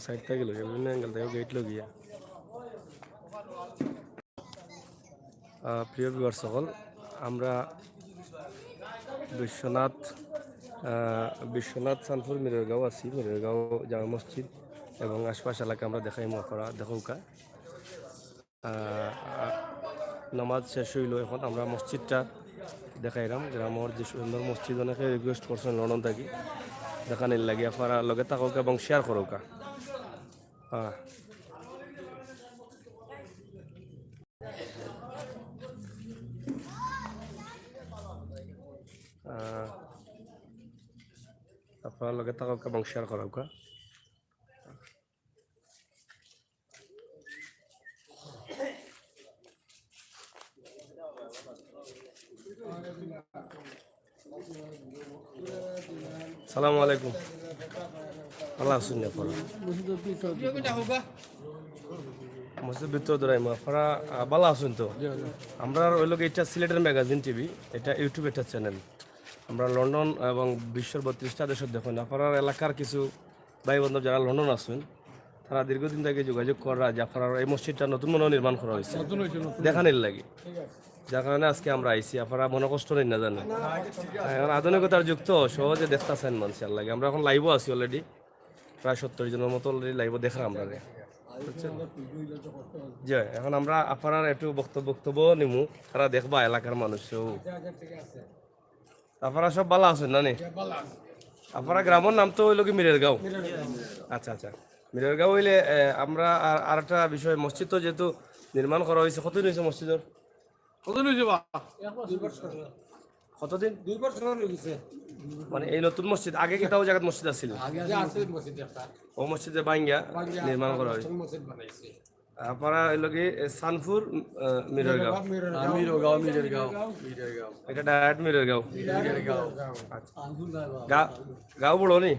Side থেকে লগে বিভিন্ন অ্যাঙ্গেল থেকে গেট লগিয়া প্রিয় ভিউয়ার্স সকল আমরা বিশ্বনাথ বিশ্বনাথ সানপুর মিররগাঁও আছি মিররগাঁও জামা মসজিদ এবং আশপাশ এলাকা আমরা দেখাই মকরা দেখৌকা নামাজ শেষ হইল এখন আমরা মসজিদটা দেখাইলাম গ্রামের যে সুন্দর মসজিদ অনেকে রিকোয়েস্ট করছেন লন্ডন থাকি দেখানির লাগে আপনারা লগে থাকুক এবং শেয়ার করুকা আপনার লগে থাকুক এবং শেয়ার করুকা সালামু আলাইকুম ভালো আছেন আপনারা মসজিদ ভিতর ধরাই আপনারা ভালো আছেন তো আমরা ওই লোক এটা সিলেটের ম্যাগাজিন টিভি এটা ইউটিউব একটা চ্যানেল আমরা লন্ডন এবং বিশ্বের 32টা দেশের দেখুন আপনার এলাকার কিছু ভাই বান্ধব যারা লন্ডন আছেন তারা দীর্ঘদিন থেকে যোগাযোগ করা যে আপনার এই মসজিদটা নতুন মনে নির্মাণ করা হয়েছে দেখানির লাগে যার কারণে আজকে আমরা আইসি আপনারা মনে কষ্ট নেই না জানেন এখন আধুনিকতার যুক্ত সহজে দেখতেছেন মানুষের লাগে আমরা এখন লাইভও আছি অলরেডি প্রায় 70 জনের মতো অলরেডি লাইভও দেখলাম আমরা বুঝছেন জি এখন আমরা আপনার একটু বক্তব্য নিমু তারা দেখবা এলাকার মানুষও আপনারা সব ভালো আছেন না নি আপনারা গ্রামের নাম তো হইল কি মিরেরগাঁও আচ্ছা আচ্ছা মিরেরগাঁও হইলে আমরা আর একটা বিষয় মসজিদ তো যেহেতু নির্মাণ করা হয়েছে কতদিন হয়েছে মসজিদের কতদিন 2 বছর হয়ে গেছে মানে এই নতুন মসজিদ আগে কি তাও জায়গা মসজিদ আছিল ও মসজিদে বাঙ্গিয়া নির্মাণ করা হয়েছে আপনারা এই লগে সানপুর মিররগাঁও এটা ডাইরেক্ট মিররগাঁও গাঁও বড় নি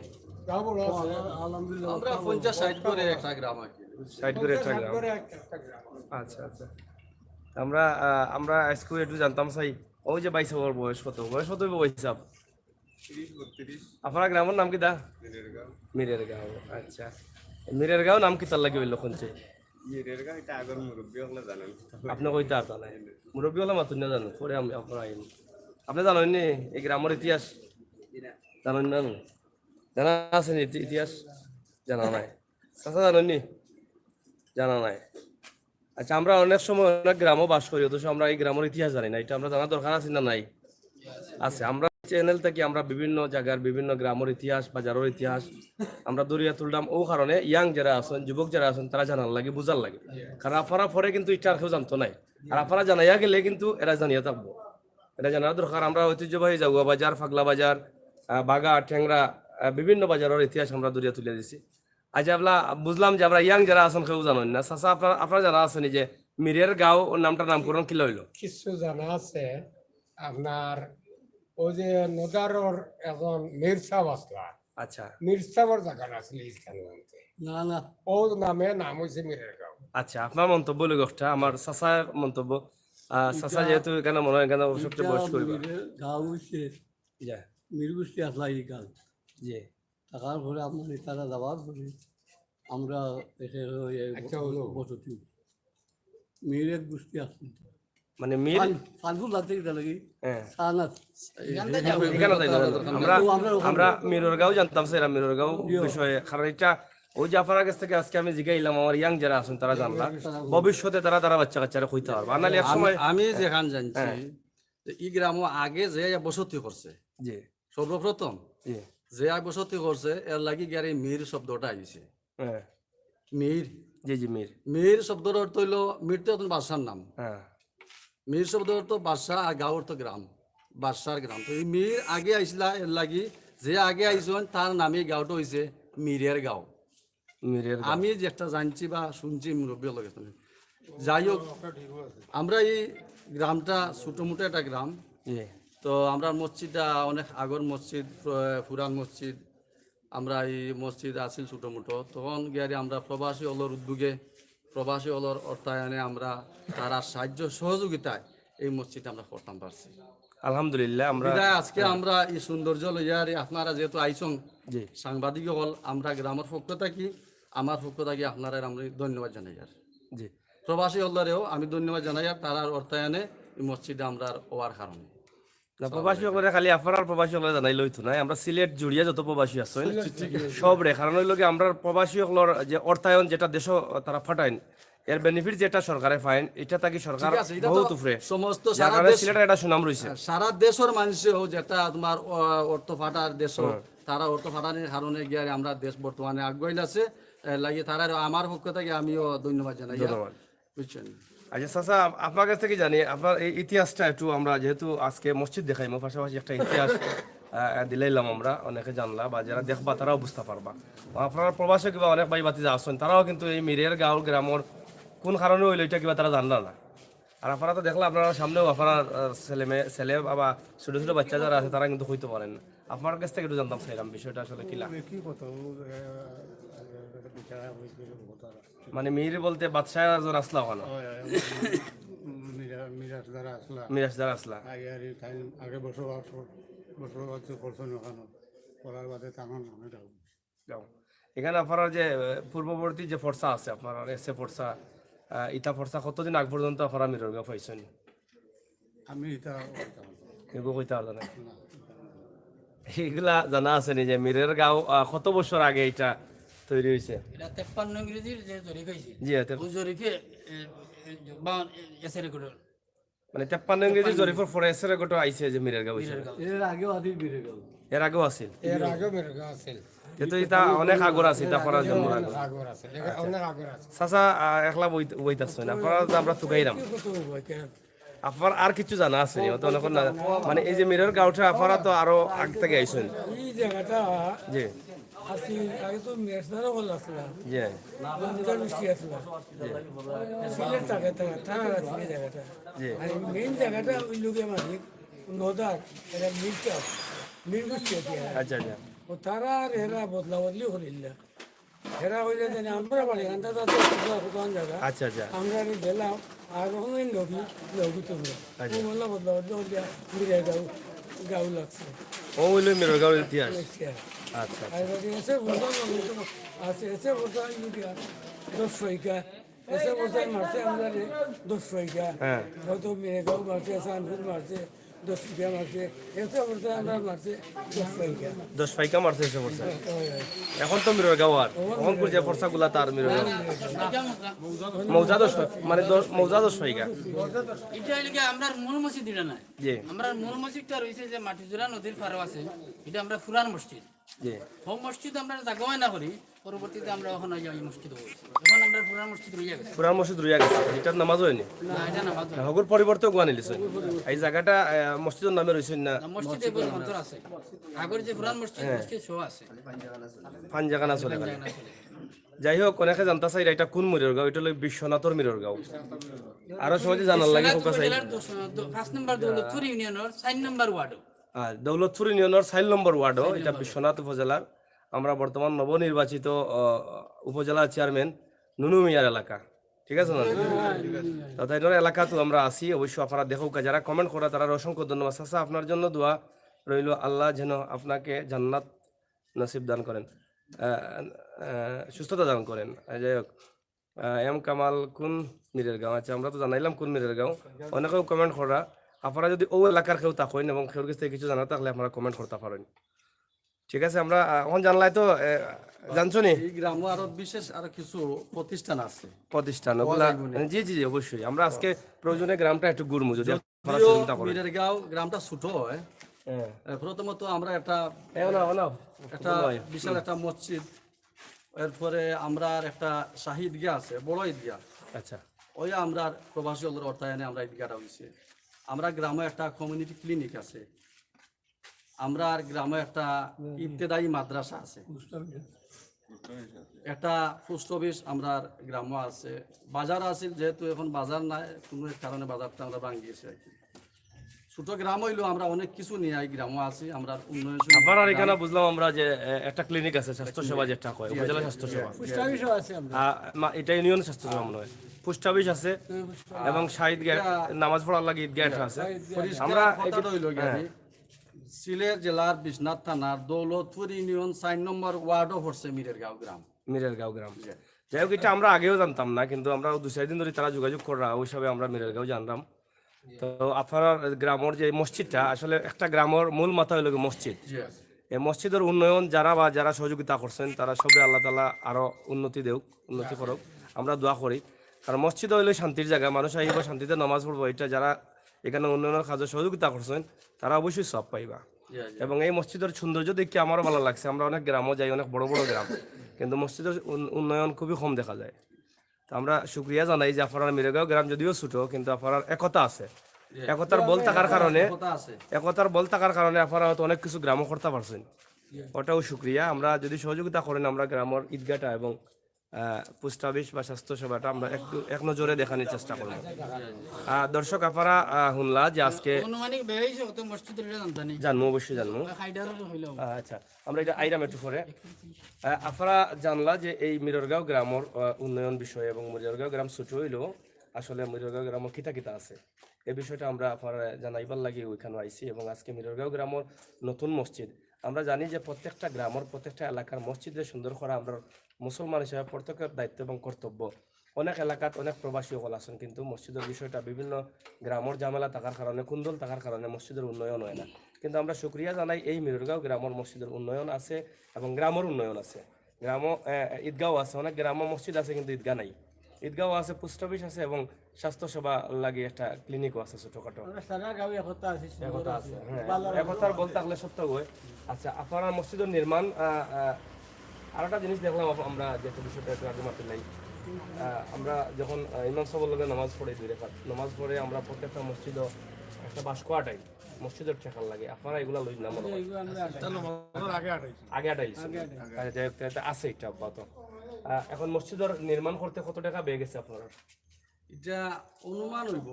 আমরা 50-60 করে একটা গ্রাম আছে 60 করে একটা গ্রাম আচ্ছা আচ্ছা আমরা আমরা আজকে একটু জানতাম চাই ওই যে বাইসাবর বয়স কত বয়সাব 30-32 আপনার গ্রামের নাম কি দা মিরেরগাঁও আচ্ছা মিরেরগাঁও নাম কি তার লাগে হইল কোনছে আপনি কইতে আর নাই মুরব্বী হলাম তুই না জানো পরে আমি আপনার আইন আপনি জানেন নি এই গ্রামের ইতিহাস জানেন না জানা আছে নি ইতিহাস জানা নাই চাচা জানেন নি জানা নাই আচ্ছা আমরা অনেক সময় অনেক গ্রামও বাস করি অথচ আমরা এই গ্রামের ইতিহাস জানি না এটা আমরা জানা দরকার আছে না নাই আছে আমরা চ্যানেল থেকে আমরা বিভিন্ন জায়গার বিভিন্ন গ্রামের ইতিহাস বাজারের ইতিহাস আমরা দরিয়া তুললাম ও কারণে ইয়াং যারা আছেন যুবক যারা আছেন তারা জানার লাগে বুঝার লাগে কারণ আপনারা পরে কিন্তু এটা কেউ জানতো নাই আর আপনারা জানাইয়া গেলে কিন্তু এরা জানিয়ে থাকবো এটা জানার দরকার আমরা ঐতিহ্যবাহী জাগুয়া বাজার ফাগলা বাজার বাগা ঠ্যাংরা বিভিন্ন বাজারের ইতিহাস আমরা দরিয়া তুলে দিছি আজ আমরা বুঝলাম যে আমরা ইয়াং যারা আছেন কেউ জানেন না চাচা আপনারা জানা আছেন যে মিরেরগাঁও নামটার নামকরণ কি লইল কিছু জানা আছে আপনার ওই যে নদারর এখন মির্সাব আসলা আচ্ছা মির্সাবর জায়গা আসলে ইসলাম না ও নাম হয়েছে মিরেরগাঁও আচ্ছা আপনার মন্তব্য লোকটা আমার চাচার মন্তব্য চাচা যেহেতু এখানে মনে হয় এখানে সবচেয়ে বয়স করবে গাঁও হচ্ছে মিরগুষ্টি আসলা এই গাল জি থাকার পরে আপনার তারা যাওয়ার পরে আমরা বসতি মির এক গোষ্ঠী আসুন মানে মির ফানফুল লাগতে গেলে লাগি আমরা মিররগাঁও জানতাম স্যার মিররগাঁও বিষয়ে কারণ এটা ওই যে আপনার কাছ থেকে আজকে আমি জিগাইলাম আমার ইয়াং যারা আছেন তারা জানলাম ভবিষ্যতে তারা বাচ্চা কাচ্চারা কইতে পারবে আনালি এক সময় আমি যেখান জানছি ই গ্রাম আগে যে বসতি করছে জি সর্বপ্রথম জি যে বসতি করছে এর লাগি গিয়ে মীর শব্দটা আইছে মীর জি জি মির মীর শব্দর অর্থ হইল মীর তো বাদশার নাম হ্যাঁ মীর শব্দ অর্থ বাদশাহ আর গাঁওর তো গ্রাম বাদশার গ্রাম তো এই মীর আগে আইসলা এর লাগি যে আগে আইসন তার নামে গাঁওটা হয়েছে মীরের গাঁও মিরের আমি যেটা জানছি বা শুনছি মুরব্বী লগে যাই হোক আমরা এই গ্রামটা ছোটো মোটো একটা গ্রাম জি তো আমরা মসজিদটা অনেক আগর মসজিদ পুরান মসজিদ আমরা এই মসজিদ আছিল ছোটো মোটো তখন গিয়ে আমরা প্রবাসী অলর উদ্যোগে প্রবাসী অলর অর্থায়নে আমরা তারা সাহায্য সহযোগিতায় এই মসজিদটা আমরা করতাম পারছি আলহামদুলিল্লাহ আমরা আজকে আমরা এই সৌন্দর্য লইয়া আপনারা যেহেতু আইসং জি সাংবাদিক হল আমরা গ্রামের পক্ষ থাকি আমার পক্ষ থেকে আপনারা আমি ধন্যবাদ জানাই আর জি প্রবাসী হলদারেও আমি ধন্যবাদ জানাই আর তারার অর্থায়নে এই মসজিদে আমরা হওয়ার কারণে না প্রবাসী সকলে খালি আপনার প্রবাসী সকলে জানাই লইতো নাই আমরা সিলেট জুড়িয়া যত প্রবাসী আছে সব রে কারণ হইল কি আমরা প্রবাসী সকলের যে অর্থায়ন যেটা দেশ তারা ফাটাইন এর বেনিফিট যেটা সরকারে ফাইন এটা তাকি সরকার ঠিক আছে, এটা তো বহুত উপরে সমস্ত যার সারা কারণে দেশ সিলেটের একটা সুনাম রয়েছে সারা দেশের মানুষও যেটা তোমার অর্থ ফাটার দেশ তারা অর্থ ফাটানোর কারণে গিয়ে আমরা দেশ বর্তমানে আগ্রহী আছে লাগে তারা আমার পক্ষ থেকে আমিও ধন্যবাদ জানাই আর। ধন্যবাদ। বুঝছেন আচ্ছা চাচা আপনার কাছ থেকে জানি আপনার এই ইতিহাসটা একটু আমরা যেহেতু আজকে মসজিদ দেখাইমো পাশাপাশি একটা ইতিহাস দিলাইলাম আমরা অনেকে জানলা বা যারা দেখবা তারাও বুঝতে পারবা আপনার প্রবাসে কিবা অনেক ভাই বাতি যা আসছেন তারাও কিন্তু এই মিরের গাঁও গ্রামের কোন কারণে হইলো এটা কিবা তারা জানলা না আর আপনারা তো দেখলাম আপনারা সামনেও আপনার ছেলে বা ছোট ছোট বাচ্চা যারা আছে তারা কিন্তু হইতে পারেন না আপনার কাছ থেকে একটু জানতাম চাইলাম বিষয়টা আসলে কিলা মানে মির বলতে বাদশাহ একজন আসলা ওখানে মিরাজদার আসলা আগে বসবাস করছেন ওখানে করার বাদে তেমন মনে যাবো যাও। এখানে আপনার যে পূর্ববর্তী যে ফর্সা আছে আপনার এসে ফর্সা ইটা ফর্সা কতদিন আগ পর্যন্ত আপনারা মিরর গাঁও পাইছেন আমি এটা এগুলো কইতে পারতো না এগুলা জানা আছে নি যে মিরের গাঁও কত বছর আগে এটা তৈরি হয়েছে এটা 53 ইংরেজির যে জরিপ হয়েছে জি ওই জরিপে এসে রেকর্ড মানে 53 ইংরেজি জরিফের পরে এসে রেকর্ড আইছে যে মিরের গাঁও হইছে এর আগেও আদি বেড়ে গেল এর আগেও আছিল এর আগে বের আছে কিন্তু এটা অনেক আগর আছে এটা করার জন্য আগর আগর আছে অনেক আগর আছে চাচা একলা বইতাছ না আপনারা তো আমরা তুকাইরাম আপনার আর কিছু জানা আছে নি অত অনেক না মানে এই যে মিরের গাঁওটা আপনারা তো আরো আগ থেকে আইছেন এই জায়গাটা জি আসি আগে তো মেসনারও বল আসলা জি বন্ধুর মিষ্টি আসলা সিলেট জায়গাটা থানা আছে এই জায়গাটা জি আর মেইন জায়গাটা ওই লোকে মানে নদার এটা মিলটা মিল মিষ্টি আছে আচ্ছা আচ্ছা ও তারা আর এরা বদলা বদলি করিল এরা হইলে জানি আমরা বাড়ি আন্দাজ কোন জায়গা আচ্ছা আচ্ছা আমরা গেলাম আর ওখানে লগি তোমরা ও বললা বদলা বদলি হইয়া মিলে গাউ লাগছে ও হইলো মিরের গাঁওর ইতিহাস আচ্ছা আর এসে বলতাম আছে এসে বলতাম ইউরিয়া 10 পয়সা এসে বলতাম মারছে আমরা 10 পয়সা হ্যাঁ হয়তো মেয়ে গাউ মারছে সানপুর মারছে 10 পয়সা মারছে এসে বলতাম আমরা মারছে 10 পয়সা 10 ফাইকা মারছে এসে পড়ছে এখন তো মিরের গাঁও আর এখন কোন যে ফর্সা গুলা তার মিরের গাঁও মৌজা 10 মানে মৌজা 10 ফাইকা এটা এলাকা আমরা মূল মসজিদ এটা নাই জি আমরা মূল মসজিদটা রয়েছে যে মাটিজোড়া নদীর পাড়ে আছে এটা আমরা ফুরান মসজিদ জি হোম মসজিদ আমরা জাগাও না করি পরবর্তীতে আমরা ওখানে যাই মসজিদ হয়েছে এখন আমরা ফুরান মসজিদ রয়ে গেছে পুরান মসজিদ রইয়া গেছে এটার নামাজ হয়নি না এটা না বাদ হগর পরিবর্তে গোয়া নিলিছে এই জায়গাটা মসজিদের নামে রইছে না মসজিদ এবার অন্তর আছে আগের যে ফুরান মসজিদ মসজিদ শো আছে ফান জায়গা না চলে গেল যাই হোক অনেকে জানতা চাই এটা কোন মিরের গাঁও এটা হলো বিশ্বনাথর মিরের গাঁও আরো সহজে জানার লাগে ফোকাস চাই 5 নম্বর দৌলতপুর ইউনিয়নের 4 নম্বর ওয়ার্ড আর দৌলতপুর ইউনিয়নের 4 নম্বর ওয়ার্ড এটা বিশ্বনাথ উপজেলার আমরা বর্তমান নবনির্বাচিত উপজেলা চেয়ারম্যান নুনু মিয়ার এলাকা ঠিক আছে না তাই এলাকা তো আমরা আসি অবশ্যই আপনারা দেখো যারা কমেন্ট করে তারা অসংখ্য ধন্যবাদ চাচা আপনার জন্য দোয়া রইল আল্লাহ যেন আপনাকে জান্নাত নসিব দান করেন সুস্থতা দান করেন যাই হোক এম কামাল কোন মিরের গাঁও আচ্ছা আমরা তো জানাইলাম কোন মিরের গাঁও অনেকেও কমেন্ট করা আপনারা যদি ও এলাকার কেউ থাকেন এবং কেউ কাছ থেকে কিছু জানা থাকলে আপনারা কমেন্ট করতে পারেন ঠিক আছে আমরা এখন জানলাই তো জানছো নি এই গ্রামে আরো বিশেষ আরো কিছু প্রতিষ্ঠান আছে প্রতিষ্ঠান ওগুলা জি জি জি অবশ্যই আমরা আজকে প্রয়োজনে গ্রামটা একটু ঘুরবো যদি আপনারা যদিও চিন্তা করেন মিরের গাঁও গ্রামটা ছোট হয় হ্যাঁ প্রথমত আমরা একটা একটা বিশাল একটা মসজিদ এরপরে আমরা আর একটা শাহী ঈদগাহ আছে বড় ঈদগাহ আচ্ছা ওই আমরা প্রবাসী হলের অর্থায়নে আমরা ঈদগাহটা হয়েছে আমরা গ্রামে একটা কমিউনিটি ক্লিনিক আছে আমরা আর গ্রামে একটা ইবতেদায়ী মাদ্রাসা আছে একটা পোস্ট অফিস আমরা গ্রামে আছে বাজার আছে যেহেতু এখন বাজার নাই কোনো কারণে বাজারটা আমরা ভাঙিয়েছি আর কি ছোট গ্রাম হইলেও আমরা অনেক কিছু নিয়ে এই গ্রামে আছি আমরা উন্নয়নশীল আপনার এখানে বুঝলাম আমরা যে একটা ক্লিনিক আছে স্বাস্থ্য সেবা যেটা হয় উপজেলা স্বাস্থ্য সেবা আছে এটা ইউনিয়ন স্বাস্থ্য সেবা মনে হয় পোস্ট অফিস আছে এবং শাহিদ গেট নামাজ পড়ার লাগে ঈদগাহ একটা আছে আমরা কথাটা হইল গিয়ে সিলেট জেলার বিশ্বনাথ থানার দৌলতপুর ইউনিয়ন 4 নম্বর ওয়ার্ডও পড়ছে মিরের গাঁও গ্রাম মিরেরগাঁও গ্রাম। যাই হোক, এটা আমরা আগেও জানতাম না, কিন্তু আমরা 2-4 দিন ধরে তারা যোগাযোগ করা ওই হিসাবে আমরা মিরেরগাঁও জানলাম। তো আপনার গ্রামের যে মসজিদটা, আসলে একটা গ্রামের মূল মাথা হইল গিয়ে মসজিদ। এই মসজিদের উন্নয়ন যারা সহযোগিতা করছেন তারা সবে আল্লাহ তাআলা আরো উন্নতি করুক, আমরা দোয়া করি। কারণ মসজিদ হইলে শান্তির জায়গা, মানুষ আহিব শান্তিতে নামাজ পড়বো। এটা যারা এখানে উন্নয়নের কাজে সহযোগিতা করছেন তারা অবশ্যই সব পাইবা। এবং এই মসজিদের সৌন্দর্য দেখে আমারও ভালো লাগছে। আমরা অনেক গ্রামও যাই, অনেক বড় বড় গ্রাম, কিন্তু মসজিদের উন্নয়ন খুবই কম দেখা যায়। তো আমরা শুক্রিয়া জানাই যে আপনার মিরেরগাঁও গ্রাম যদিও ছোট, কিন্তু আপনার একতা আছে। একতার বল থাকার কারণে আপনারা হয়তো অনেক কিছু গ্রামও করতে পারছেন, ওটাও শুক্রিয়া। আমরা যদি সহযোগিতা করেন, আমরা গ্রামের ঈদগাহটা এবং পোস্ট অফিস বা স্বাস্থ্য সেবাটা আমরা একটু এক নজরে দেখানোর চেষ্টা করব। দর্শক, আপনারা শুনলা যে আজকে অনুমানিক বেড়েছে কত মসজিদের জানতানি জানবো, অবশ্যই জানবো। হাইডারও হইলো আচ্ছা, আমরা এটা আইরাম একটু পরে। আপনারা জানলা যে এই মিররগাঁও গ্রামের উন্নয়ন বিষয়, এবং মিররগাঁও গ্রাম ছোট হইলেও আসলে মিররগাঁও গ্রামের কিতা আছে এই বিষয়টা আমরা আপনারা জানাইবার লাগে ওইখানে আইছি। এবং আজকে মিররগাঁও গ্রামের নতুন মসজিদ, আমরা জানি যে প্রত্যেকটা গ্রামের প্রত্যেকটা এলাকার মসজিদে সুন্দর করা আমরা মুসলমান হিসেবে প্রত্যেকের দায়িত্ব এবং কর্তব্য। অনেক এলাকাত অনেক প্রবাসী সকল আছেন, কিন্তু মসজিদের বিষয়টা বিভিন্ন গ্রামের ঝামেলা থাকার কারণে, কুন্দল থাকার কারণে মসজিদের উন্নয়ন হয় না। কিন্তু আমরা শুক্রিয়া জানাই, এই মিররগাঁও গ্রামের মসজিদের উন্নয়ন আছে এবং গ্রামের উন্নয়ন আছে। গ্রামও ঈদগাঁও আছে, অনেক গ্রাম্য মসজিদ আছে কিন্তু ঈদগাহ নাই। ঈদগাঁও আছে, পোস্ট অফিস আছে এবং স্বাস্থ্যসেবা লাগে একটা ক্লিনিকও আছে ছোটখাটো। একতা আছে, হ্যাঁ, একতার বলতে থাকলে সত্য হয়। আচ্ছা, আপনার মসজিদের নির্মাণ, আর একটা জিনিস দেখলাম আমরা, যেটা বিষয়টা একটু আগে মাত্র নাই, আমরা যখন ইমাম সাহেবের লগে নামাজ পড়ে 2 রাকাত নামাজ পড়ে, আমরা প্রত্যেকটা মসজিদও একটা বাস্ক আটাই মসজিদের ঠেকার লাগে। আপনারা এগুলা লই না মনে হয় আগে আটাই আছে এটা আপাতত। এখন মসজিদের নির্মাণ করতে কত টাকা বেয়ে গেছে আপনার? এটা অনুমান হইব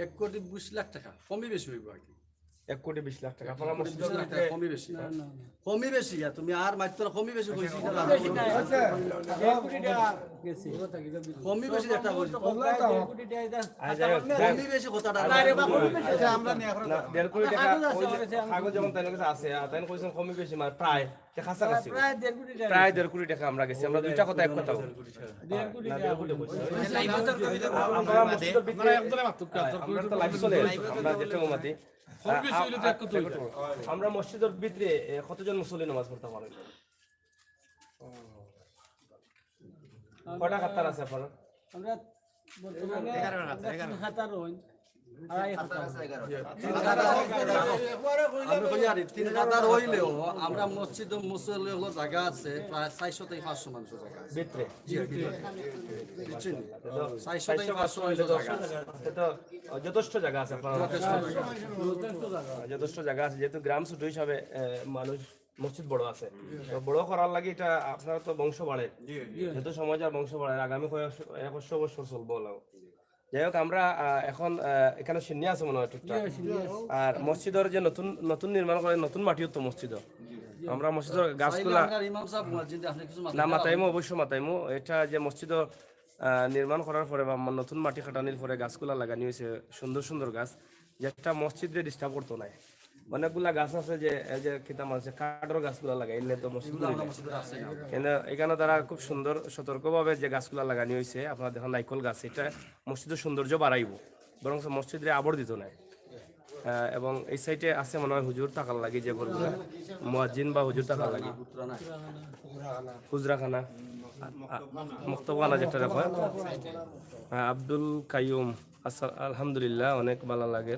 1,20,00,000 টাকা, কমই বেশি হইব আর কি। 1,20,00,000 টাকা। আপনারা মসজিদের কমই বেশি কমই বেশি, তুমি আর মাত্র কমই বেশি কইছি, কমই বেশি একটা কইছি, কমই বেশি কথাটা না, 1.5 কোটি টাকা কাগজ যেমন তাই কাছে আছে, তাই কইছেন কমই বেশি, মানে প্রায় কাছাকাছি প্রায় 1.5 কোটি টাকা আমরা গেছি। আমরা দুইটা কথা এক কথা আমরা মসজিদের ভিতরে কতজন মুসল্লি নামাজ পড়তে পারেন? কটা কাতার আছে আপনার? আমরা বর্তমানে 3,000 হইলেও আমরা মসজিদ মুসল্লি হলো জায়গা আছে প্রায় 400 থেকে 500 মানুষের জায়গা আছে ভিতরে। বুঝছেন, 400 থেকে 500 মানুষের জায়গা আছে। তো যথেষ্ট জায়গা আছে আপনার, যথেষ্ট জায়গা আছে। যেহেতু গ্রাম ছোট হিসাবে মানুষ মসজিদ বড় আছে, তো বড় করার লাগে এটা আপনার তো বংশ বাড়ে, যেহেতু সমাজ আর বংশ বাড়ে, আগামী 100 বছর চলবো। যাই হোক, আমরা এখন এখানে সিন্নি আছে মনে হয় টুকটাক। আর মসজিদের যে নতুন নতুন নির্মাণ করে, নতুন মাটিও তো মসজিদ, আমরা মসজিদের গাছগুলা না মাতাইমো, অবশ্যই মাতাইমো। এটা যে মসজিদ নির্মাণ করার পরে বা নতুন মাটি কাটানির পরে গাছগুলা লাগানি হয়েছে, সুন্দর সুন্দর গাছ, যেটা মসজিদে ডিস্টার্ব করতো না। অনেকগুলা গাছ আছে যে এই যে কিতাম আছে, কাঠের গাছগুলা লাগাই এলে তো মসজিদ, এখানে তারা খুব সুন্দর সতর্কভাবে যে গাছগুলা লাগানি হয়েছে, আপনারা দেখুন নাইকল গাছ, এটা মসজিদের সৌন্দর্য বাড়াইব, বরং মসজিদে আবর্তিত নাই। এবং এই সাইডে আছে মনে হয় হুজুর থাকার লাগে, যে ঘরগুলা মুয়াজ্জিন বা হুজুর থাকার লাগে, হুজরাখানা, মুক্তবানা যেটা দেখো। আব্দুল কাইয়ুম, আলহামদুলিল্লাহ, অনেক ভালো লাগে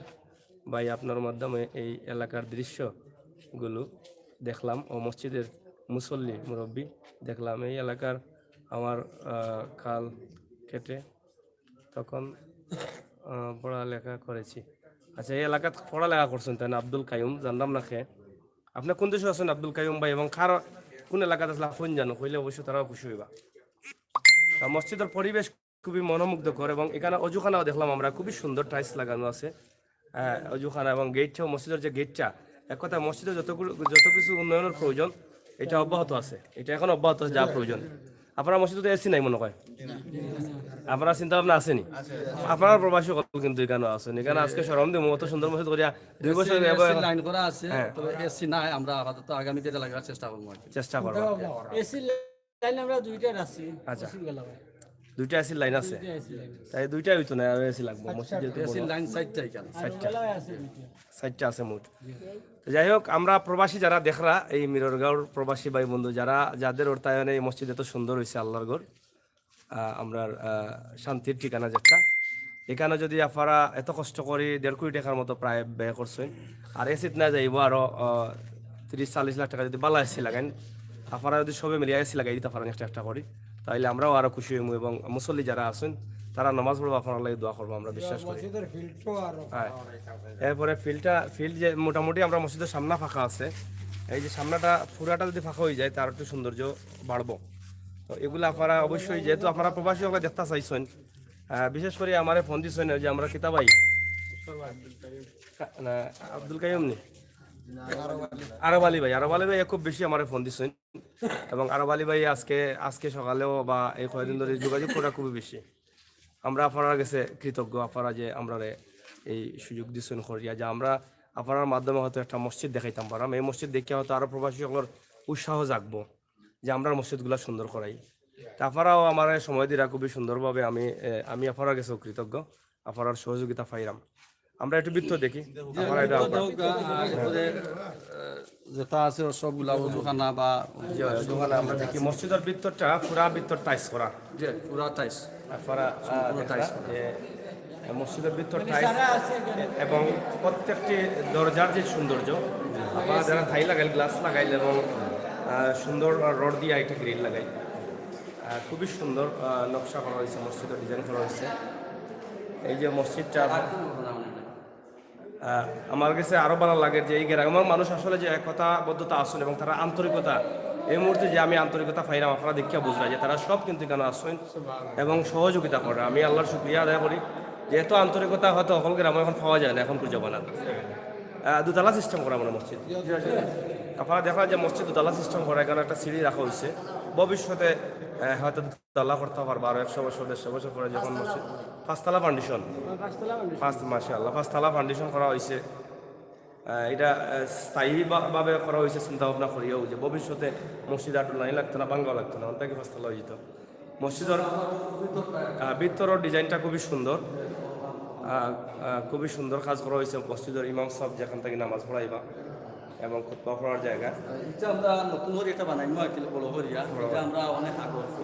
ভাই, আপনার মাধ্যমে এই এলাকার দৃশ্যগুলো দেখলাম ও মসজিদের মুসল্লি মুরব্বী দেখলাম। এই এলাকার আমার খাল কেটে তখন পড়ালেখা করেছি। আচ্ছা, এই এলাকাত পড়ালেখা করছেন তাই না? আব্দুল কাইয়ুম, জানলাম না খে। আপনি কোন দেশে আছেন আব্দুল কাইয়ুম ভাই, এবং কার কোন এলাকাতে আসলে কোন জানো কইলে অবশ্যই তারাও খুশি হইবা। মসজিদের পরিবেশ খুবই মনোমুগ্ধকর, এবং এখানে অজুখানাও দেখলাম আমরা, খুবই সুন্দর টাইলস লাগানো আছে অজুখানা, এবং গেটটাও, মসজিদের যে গেটটা, এক কথা মসজিদের যত কিছু উন্নয়নের প্রয়োজন এটা অব্যাহত আছে, এটা এখন অব্যাহত আছে যা প্রয়োজন। আপনারা মসজিদে এসি নাই মনে হয়, আপনারা চিন্তা ভাবনা আসেনি? আপনারা প্রবাসী কত কিন্তু এখানে আছেন, এখানে আজকে সরম দিব অত সুন্দর মসজিদ করিয়া 2 বছর লাইন করা আছে, তবে এসি নাই। আমরা আপাতত আগামীতে এটা লাগার চেষ্টা করবো। চেষ্টা করবো। তাই আমরা দুইটা আছি আচ্ছা। গেলাম দুইটা এসি লাইন আছে, তাই দুইটাই হইতো না, আরো এসি লাগবে মসজিদ যেহেতু এসির বড়। লাইন সাইডটাই কেন আছে দুইটা। 60টা আছে মোট। তো যাই হোক, আমরা প্রবাসী যারা দেখরা, এই মিররগাঁওর প্রবাসী ভাই বন্ধু যারা, যাদের অর্থায়নে এই মসজিদ এত সুন্দর হয়েছে আল্লাহর ঘর, আমরা শান্তির ঠিকানা যেটা, এখানে যদি আপনারা এত কষ্ট করে 1.5 কোটি টাকার মতো প্রায় ব্যয় করছেন, আর এসিত না যাইব আরো 30-40 লাখ টাকা যদি বালা এসি লাগাইন, আপনারা যদি সবে মিলিয়ে এসি লাগাই দিতে পারেন একটা করে, তাহলে আমরাও আরো খুশি হইব, এবং মুসল্লি যারা আছেন তারা নামাজ পড়বো, আপনার লাগে দোয়া করবো, আমরা বিশ্বাস করি। হ্যাঁ, এরপরে ফিল্ড যে মোটামুটি আমরা মসজিদের সামনা ফাঁকা আছে, এই যে সামনাটা পুরাটা যদি ফাঁকা হয়ে যায় তার একটু সৌন্দর্য বাড়বো। তো এগুলো আপনারা অবশ্যই, যেহেতু আপনারা প্রবাসী হলে দেখতে চাইছেন, বিশেষ করে আমার ফোন দিচ্ছেন যে আমরা কিতাবাই না আব্দুল কাইম নি আরব আলী ভাই খুব বেশি আমার ফোন দিচ্ছেন, এবং আরব আলী ভাই আজকে সকালেও বা এই কয়েকদিন ধরে যোগাযোগ করা খুবই বেশি। আমরা আপনার কাছে কৃতজ্ঞ, আপনারা যে আমরা এই সুযোগ দিচ্ছেন করিয়া, যে আমরা আপনার মাধ্যমে হয়তো একটা মসজিদ দেখাইতাম পারাম, এই মসজিদ দেখে হয়তো আরো প্রবাসী সকলের উৎসাহ জাগবো যে আমরা মসজিদগুলো সুন্দর করাই। তা আপনারাও আমার সময় দিরা খুবই সুন্দরভাবে, আমি আপনার কাছে কৃতজ্ঞ, আপনার সহযোগিতা পাইলাম। আমরা একটু বৃত্ত দেখি, আপনারা এটা যেটা আছে সবগুলা ওজুখানা বা দোকানে আমরা দেখি মসজিদের বৃত্তটা পুরা বৃত্তর টাইস করা, যে পুরা টাইস আপনারা যে মসজিদের ভিতর টাইলস এবং প্রত্যেকটি দরজার যে সৌন্দর্য, আপনারা যারা থাই লাগাইল, গ্লাস লাগাইল এবং সুন্দর রড দিয়ে একটা গ্রিল লাগাই, খুবই সুন্দর নকশা করা হয়েছে, মসজিদের ডিজাইন করা হয়েছে। এই যে মসজিদটা আমার কাছে আরো ভালো লাগে, যে এই গ্রামের মানুষ আসলে যে একতাবদ্ধতা আসেন এবং তারা আন্তরিকতা, এই মুহূর্তে যে আমি আন্তরিকতা পাইলাম আপনারা দেখিয়া বুঝলাম যে তারা সব কিন্তু কেন আসেন এবং সহযোগিতা করে। আমি আল্লাহর শুকরিয়া আদায় করি, যেহেতু আন্তরিকতা হয়তো সকল গ্রামে এখন পাওয়া যায় না, এখন খুঁজে বানান দুতলা সিস্টেম করা মানে মসজিদ, আপনারা দেখা যে মসজিদ দুতলা সিস্টেম করা, এখানে একটা সিঁড়ি রাখা হয়েছে, ভবিষ্যতে হয়তো দুতলা করতে পারবো, আরো 100 বছর 150 বছর পরে যখন মসজিদ 5তলা ফাউন্ডেশন, মাশাআল্লাহ 5তলা ফাউন্ডেশন করা হয়েছে। এটা স্থায়ীভাবে করা হয়েছে, চিন্তা ভাবনা করিয়াও যে ভবিষ্যতে মসজিদ আর নাই লাগতো না, বাঙ্গাও লাগতো না, অনেক 5তলা হয়ে যেত। মসজিদের ভিতরের ডিজাইনটা খুবই সুন্দর, খুবই সুন্দর কাজ করা হয়েছে। মসজিদের ইমাম সাহেব যেখান থেকে নামাজ পড়াইবা এবং খুতবা পড়ার জায়গা, এটা আমরা নতুন করে এটা বানাই বড় করিয়া, এটা আমরা অনেক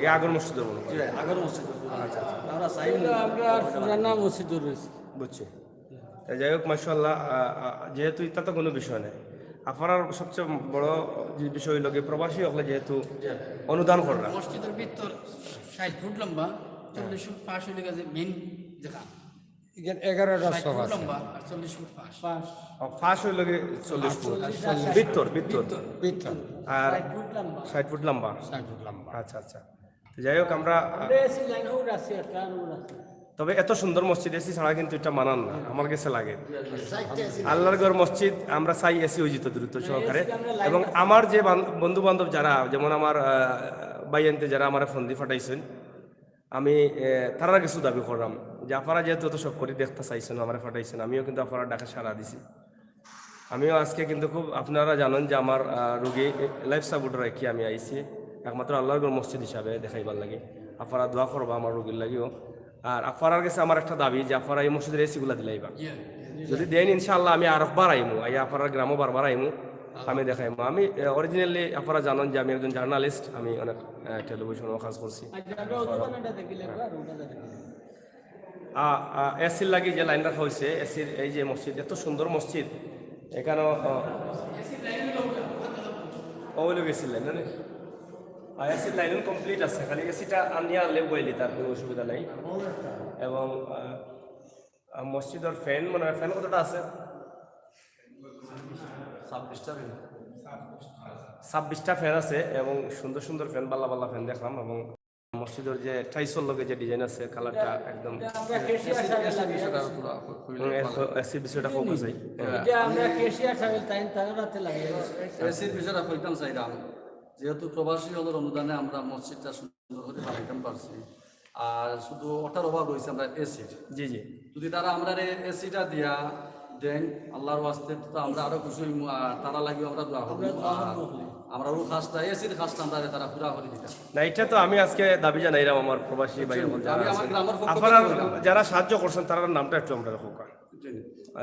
এই আগর মসজিদের বলবো। আগের মসজিদ আচ্ছা আচ্ছা, আমরা চাই আমরা পুরানা মসজিদ রয়েছে। বুঝছি। যাই হোক, মাশাআল্লাহ, যেহেতু এটা তো কোনো বিষয় নেই, আপনার সবচেয়ে বড় যে বিষয় হইল প্রবাসী হলে যেহেতু অনুদান করা, মসজিদের ভিতর 60 ফুট লম্বা, 40 ফুট পাশ হলে গেছে মেইন দেখা, 11টা 60 ফুট লম্বা আর 40 ফুট পাশ, ফাঁস হইল 40 ফুট ভিতর আর 60 ফুট লম্বা। আচ্ছা আচ্ছা, যাই হোক, আমরা তবে এত সুন্দর মসজিদ এসি ছাড়া কিন্তু এটা মানান না, আমার কাছে লাগে। আল্লাহর ঘর মসজিদ আমরা চাই এসি হয়ে যেত দ্রুত সহকারে, এবং আমার যে বন্ধু বান্ধব যারা, যেমন আমার বাইয়ানতে যারা আমার ফোন দিয়ে ফাটাইছেন, আমি তারা কিছু দাবি করলাম যে আপনারা যেহেতু এত সব করে দেখতে চাইছেন, আমার ফাটাইছেন, আমিও কিন্তু আপনারা ডাকে সাড়া দিছি। আমিও আজকে কিন্তু খুব, আপনারা জানেন যে আমার রোগী লাইফ সাপোর্ট রেখে আমি আইছি একমাত্র আল্লাহর ঘর মসজিদ হিসাবে দেখাইবার লাগে। আপনারা দোয়া করবা আমার রোগীর লাগেও। আর আপনার কাছে আমার একটা দাবি যে আপনারা এই মসজিদের এসিগুলা দিলাইবা, যদি দেন ইনশাআল্লাহ আমি আরেকবার আইমু, আপনার গ্রামও বারবার আইমু, আমি দেখাইমু। আমি অরিজিনালি আপনারা জানেন যে আমি একজন জার্নালিস্ট, আমি অনেক টেলিভিশনও কাজ করছি। এসির লাগি যে লাইন রাখা হয়েছে, এসির এই যে মসজিদ, এত সুন্দর মসজিদ, এখানেও ওইলো গেছিল লাইন না, এসির লাইন কমপ্লিট আছে, খালি এসিটা আনিয়া আনলে বইলি, তার কোনো অসুবিধা নাই। এবং মসজিদের ফ্যান, মানে ফ্যান কতটা আছে? 26টা ফ্যান আছে, এবং সুন্দর সুন্দর ফ্যান, বাল্লা বাল্লা ফ্যান দেখলাম। এবং মসজিদের যে টাইসের লগে যে ডিজাইন আছে, কালারটা একদম এসির বিষয়টা খুব আছে। এসির বিষয়টা কইতাম চাইলাম, যেহেতু প্রবাসী হলের অনুদানে আমরা মসজিদটা সুন্দর করে বানাইতাম পারছি, আর শুধু ওটার অভাব হয়েছে আমরা এসির। জি জি, যদি তারা আমরা এসিটা দিয়া দেন আল্লাহর ওয়াস্তে, তো আমরা আরো খুশি হইমু, আর তারা লাগিও আমরা দোয়া করবো। আমরা ও খাসটা এসির খাসটা আমরা তারা পুরা করে দিতাম। না এটা তো আমি আজকে দাবি জানাইলাম আমার প্রবাসী ভাই বোন যারা আমি আমার আছেন। গ্রামের পক্ষ থেকে আপনারা বললাম। যারা সাহায্য করছেন তার নামটা একটু আমরা রাখো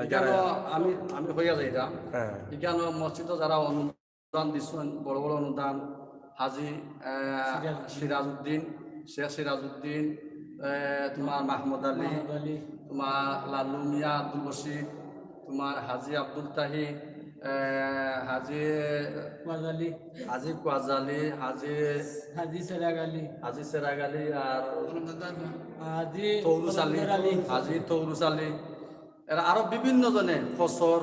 এখানে আমি আমি হইয়া যাই এটা হ্যাঁ এখানে মসজিদে যারা অনুদান দিচ্ছেন বড় বড় অনুদান হাজি সিরাজউদ্দিন শেখ সিরাজউদ্দিন তোমার মাহমুদ আলী তোমার লালু মিয়া আব্দুল বশির তোমার হাজি আব্দুল তাহির হাজি মাজালি হাজি কোয়াজালি হাজি হাজি সেরাগালি হাজি সেরাগালি আর হাজি তৌরুস আলী হাজি তৌরুস আলী এরা আরো বিভিন্ন জনে ফসর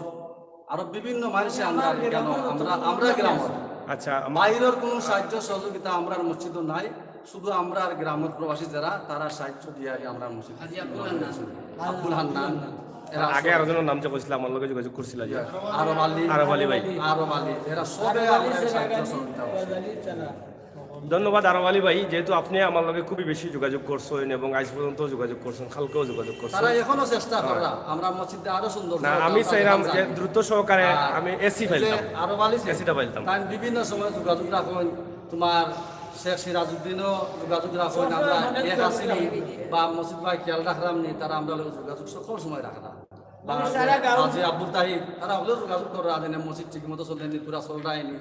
আরো বিভিন্ন মানুষে আমরা কেন আমরা গ্রামের আচ্ছা বাইরের কোনো সাহায্য সহযোগিতা আমরা মসজিদ নাই শুধু আমরা গ্রামের প্রবাসী যারা তারা সাহায্য দিয়ে আমরা মসজিদ হাজি আব্দুল হান্নান। আব্দুল হান্নান এরা আগে আরো জনের নাম যে কইছিল আমার লগে যোগাযোগ করছিল যে আরব আলী আরব আলী ভাই। আরব আলী এরা সবে আমরা সাহায্য সহযোগিতা করছে। মাজালি চালা ধন্যবাদ আরব আলী ভাই, যেহেতু আপনি আমার লগে খুবই বেশি যোগাযোগ করছেন এবং আজ পর্যন্ত যোগাযোগ করছেন, কালকেও যোগাযোগ করছেন। তারা এখনো চেষ্টা করে আমরা মসজিদে আরো সুন্দর না করে আমি আমরা চাইলাম জানি। যে দ্রুত সহকারে আর আমি এসি যে ফেলতাম, আরব আলী যে, এসিটা পাইতাম। তাই বিভিন্ন সময় যোগাযোগ রাখুন তোমার শেখ সিরাজউদ্দিনও যোগাযোগ রাখুন আমরা এক আসিনি বা মসজিদ ভাই খেয়াল রাখলাম নি তারা আমরা লোক যোগাযোগ সকল সময় রাখলাম বা হাজি আব্দুল তাহিদ তারা হলেও যোগাযোগ করে রাখেন মসজিদ ঠিক মতো চলেনি পুরা চলরায়নি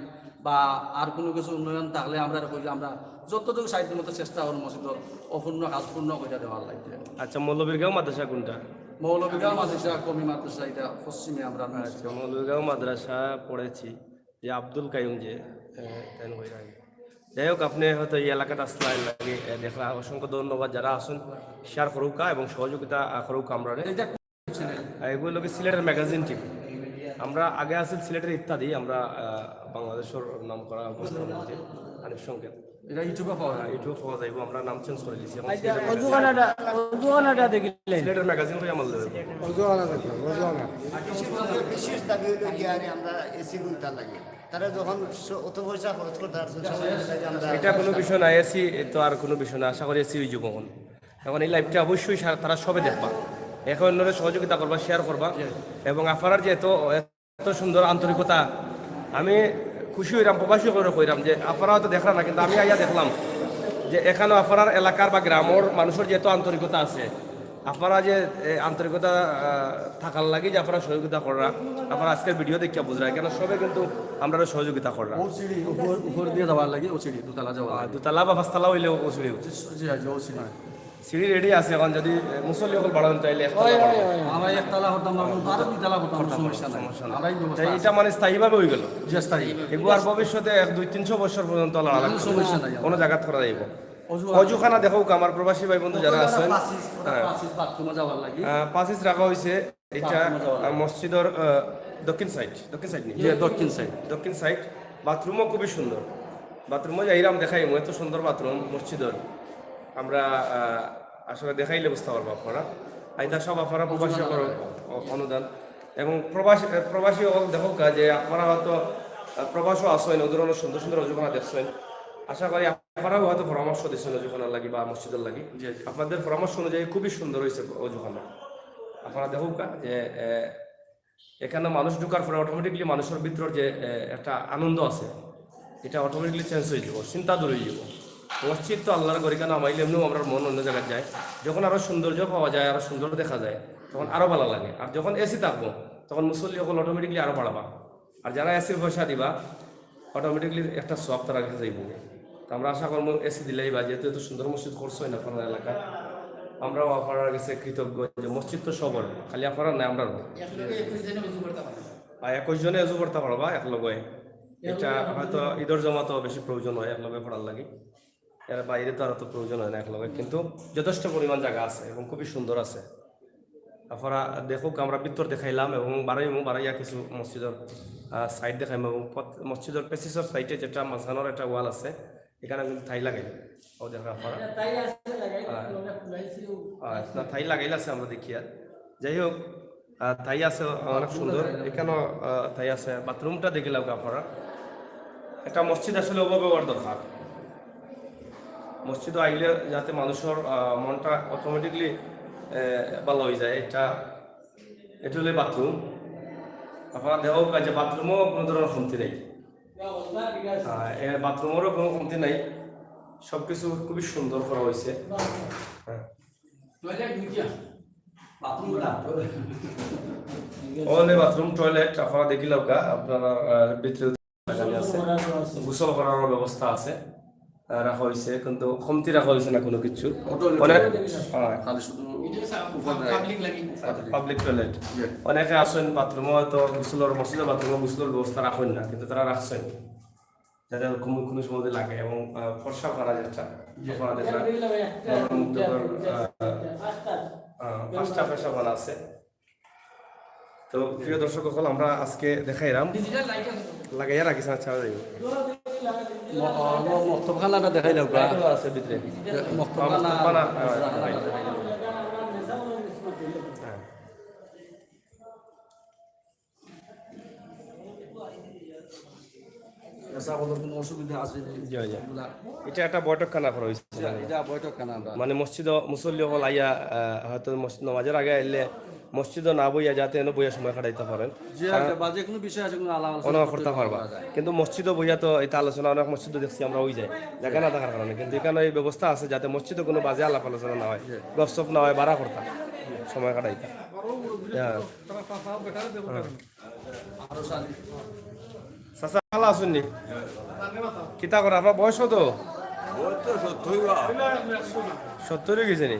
বা আর কোনো কিছু উন্নয়ন থাকলে আমরা করি আমরা যতটুকু সাহিত্য মতো চেষ্টা করুন মসজিদ অপূর্ণ কাজ পূর্ণ করে দেওয়ার লাগবে। আচ্ছা মৌলবীরগাঁও মাদ্রাসা কোনটা? মৌলভীগাঁও মাদ্রাসা কমি মাদ্রাসা এটা পশ্চিমে আমরা আচ্ছা মৌলবীরগাঁও মাদ্রাসা পড়েছি যে আব্দুল কাইম যে তেন হয়ে থাকে। যাই হোক আপনি হয়তো এই এলাকাটা আসলে লাগে দেখলা, অসংখ্য ধন্যবাদ যারা আসুন শেয়ার করুকা এবং সহযোগিতা করুক আমরা। এটা এগুলো কি সিলেটের ম্যাগাজিন ঠিক আমরা আগে আছি সিলেটের ইত্যাদি আমরা বাংলাদেশের নাম করা অবস্থান আছে আনিফ সংকেত এটা ইউটিউবে পাওয়া যায়। ইউটিউব পাওয়া যাইব, আমরা নাম চেঞ্জ করে দিয়েছি এখন অজুখানাটা দেখিলেন সিলেটের ম্যাগাজিন হয়ে আমার দেবে। বিশেষ দাবি হইল গিয়ে আরে আমরা এসি গুনতে লাগে তারা যখন অত পয়সা খরচ করতে পারছে আমরা এটা কোনো বিষয় না, এসি তো আর কোনো বিষয় না, আশা করি এসি হয়ে যাবো এখন এই লাইভটা অবশ্যই তারা সবে দেখবা, এখন অন্যরা সহযোগিতা করবা, শেয়ার করবা এবং আপনার যে এত সুন্দর আন্তরিকতা, আমি খুশি হইলাম, প্রবাসী করে কইরাম যে আপনারা হয়তো দেখলাম না কিন্তু আমি আইয়া দেখলাম যে এখানে আপনার এলাকার বা গ্রামের মানুষের যে এত আন্তরিকতা আছে, আপনারা যে আন্তরিকতা থাকার লাগে যে আপনারা সহযোগিতা করা, আপনারা আজকের ভিডিও দেখিয়া বুঝরা কেন সবে কিন্তু আমরা সহযোগিতা করা ও সিঁড়ি উপর দিয়ে যাওয়ার লাগে ও সিঁড়ি দুতলা যাওয়ার লাগে। দুতলা বা পাঁচতলা হইলেও সিঁড়ি জি আছে ও সিঁড়ি সিঁড়ি রেডি আছে, এখন যদি মুসল্লি সকল বাড়ান চাইলে একতলা বাড়াবো। আমরা একতলা হতাম না আরো দুতলা হতাম সমস্যা নাই আমরাই ব্যবস্থা তাই এটা মানে স্থায়ীভাবে হয়ে গেল, যে স্থায়ী এগুলো আর ভবিষ্যতে 200-300 বছর পর্যন্ত লড়া লাগবে, সমস্যা নাই কোনো জায়গা করা যাইব। অজুখানা দেখো আচ্ছা, আমার প্রবাসী ভাই বন্ধু যারা আছেন, বাথরুমে যাওয়ার লাগে পাঁচিস রাখা হয়েছে। এটা মসজিদের দক্ষিণ সাইড নেই যে দক্ষিণ সাইড দক্ষিণ সাইড বাথরুমও খুবই সুন্দর, বাথরুমও যাইরাম দেখাই এত সুন্দর বাথরুম মসজিদের, আমরা আসলে দেখাইলে বুঝতে পারবো আপনারা। আইতা সব আপনারা প্রবাসী অনুদান এবং প্রবাসী দেখো যে আপনারা হয়তো প্রবাসও আসেন, ওদের অনেক সুন্দর সুন্দর অজুখানা দেখছেন, আশা করি আপনারাও হয়তো পরামর্শ দিচ্ছেন অজুখানার লাগি বা মসজিদের লাগি, আপনাদের পরামর্শ অনুযায়ী খুবই সুন্দর হয়েছে অজুখানা। আপনারা দেখো যে এখানে মানুষ ঢুকার পরে অটোমেটিকলি মানুষের ভিতর যে একটা আনন্দ আছে এটা অটোমেটিকলি চেঞ্জ হয়ে যাব, চিন্তা দূর হয়ে যাব। মসজিদ তো আল্লাহর ঘরে কেন আমাইলে এমনিও আমরা মন অন্য জায়গায় যায়, যখন আরো সৌন্দর্য পাওয়া যায় আরো সুন্দর দেখা যায় তখন আরো ভালো লাগে। আর যখন এসি থাকবো তখন মুসল্লি সকল অটোমেটিকলি আরো বাড়াবা, আর যারা এসির পয়সা দিবা অটোমেটিকলি একটা সব তারা কাছে যাইব। তো আমরা আশা করবো এসি দিলেই বা যেহেতু এত সুন্দর মসজিদ করছোই না আপনার এলাকায়, আমরাও আপনার কাছে কৃতজ্ঞ যে মসজিদ তো সবর, খালি আপনারা নাই আমরা 21 জনে এজু করতে পারবা একলগে। এটা হয়তো ঈদের জমাতো বেশি প্রয়োজন হয় একলগে পড়ার লাগে, এর বাইরে তো আর তো প্রয়োজন হয় না একলগে, কিন্তু যথেষ্ট পরিমাণ জায়গা আছে এবং খুবই সুন্দর আছে। আপনারা দেখুক, আমরা ভিতর দেখাইলাম এবং বাড়াইয়া কিছু মসজিদের সাইড দেখাইম এবং মসজিদের পেসিসের সাইডে যেটা মাঝখানোর একটা ওয়াল আছে এখানে কিন্তু থাই লাগাই ও দেখা আপনারা না থাই লাগাইলে আছে আমরা দেখি। আর যাই হোক থাই আছে অনেক সুন্দর, এখানেও থাই আছে। বাথরুমটা দেখিলাম আপনারা, একটা মসজিদ আসলে অপব্যবহার দরকার, মসজিদও আইলে যাতে মানুষের মনটা অটোমেটিকলি ভালো হয়ে যায়। এটা হলে বাথরুম, আপনারা দেহ কাজে বাথরুমও কোনো ধরনের কমতি নেই, এর বাথরুমেরও কোনো কমতি নাই, সবকিছু খুবই সুন্দর করা হয়েছে। হ্যাঁ ওখানে বাথরুম টয়লেট আপনারা দেখিলাম কা, আপনারা ভিতরে আছে, গোসল করার ব্যবস্থা আছে, রাখা হয়েছে, কিন্তু কমতি রাখা হয়েছে না কোনো কিছু। অনেক খালি শুধু পাবলিক লাগি পাবলিক টয়লেট, অনেকে আসেন বাথরুমে হয়তো গোসলের মসজিদের বাথরুমে গোসলের ব্যবস্থা রাখেন না, কিন্তু তারা রাখছেন যাতে কোনো কোনো সময় লাগে, এবং ফর্সা করা যেটা আপনারা দেখলাম পাঁচটা পেশা বানা আছে। তো প্রিয় দর্শক সকল, আমরা আজকে দেখাইলাম লাগাইয়া রাখিস না, ছাড়া যাইব মক্তবখানাটা দেখাই দাও আছে ভিতরে মক্তবখানা কোনো অসুবিধা আছে এটা একটা বৈঠকখানা করা হয়েছে, এটা বৈঠকখানা মানে মসজিদ মুসল্লি হল আইয়া হয়তো মসজিদ নামাজের আগে আইলে মসজিদ না বইয়া যাতে এনে বইয়া সময় কাটাইতে পারেন, যে কোনো বিষয় আছে কোনো অনেক করতে পারবা। কিন্তু মসজিদও বইয়া তো এটা আলোচনা অনেক মসজিদ দেখছি আমরা ওই যাই জায়গা না থাকার কারণে, কিন্তু এখানে এই ব্যবস্থা আছে যাতে মসজিদে কোনো বাজে আলাপ আলোচনা না হয়, গপসপ না হয়, বাড়া করতাম সময় কাটাইতা। চাচা ভালো আছেন নি? কিতা করে আপনার বয়স কত? 70 গেছে নি?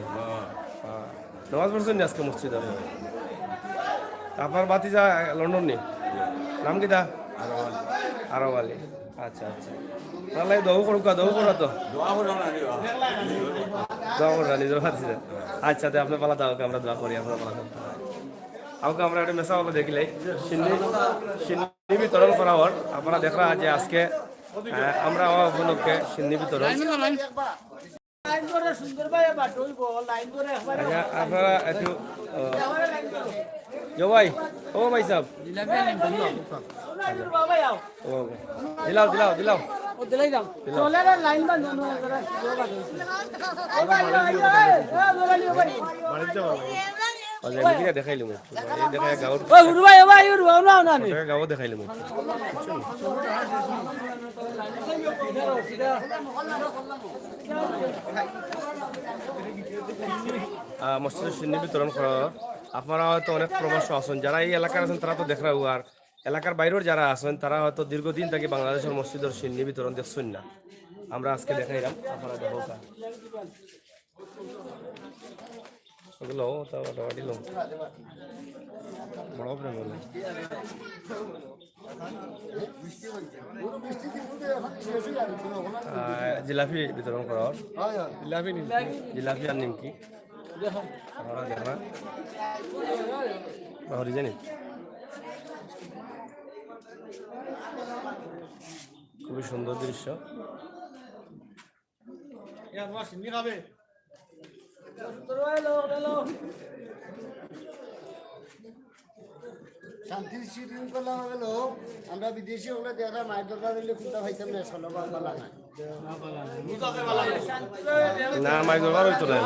নামাজ পড়ছেন নি আজকে মসজিদ? আপনার বাতি যা লন্ডন নি, নাম কিতা? আরব আলী। আচ্ছা আচ্ছা, তাহলে দৌ করুকা, দৌ করা তো দোয়া করা নিজের বাতি। আচ্ছা তো আপনি পালা দাও, আমরা দোয়া করি আপনার পালা দাও। আমাকে আমরা একটা মেসা হলো দেখিলাই সিন্নি বিতরণ করা হওয়ার, আপনারা দেখরা যে আজকে আমরা উপলক্ষে সিন্নি বিতরণ। আপনারা একটু ভাই, ও ভাই সাহেব দিলাও দিলাও দিলাও দেখাইলাম গাঁও দেখাইলাম মসজিদের সিন্নি বিতরণ করা। আপনারা হয়তো অনেক প্রবাসী আছেন, যারা এই এলাকার আছেন তারা তো দেখা, আর এলাকার বাইরেও যারা আছেন তারা হয়তো দীর্ঘদিন থেকে বাংলাদেশের মসজিদের সিন্নি বিতরণ দেখছেন না, আমরা আজকে দেখাইলাম। আপনারা দেখো ওগুলো বড় জিলাপি বিতরণ করা, জিলাপি আর নিমকি আপনারা দেখা বাহরি জানি। খুবই সুন্দর দৃশ্য। শান্তির শৃঙ্খলা হলো আমরা বিদেশি হলে দেখা মায়ের দরকার হইলে খুঁজা পাইতাম না, সলো বালা নাই না মাই দরবার হইতো না,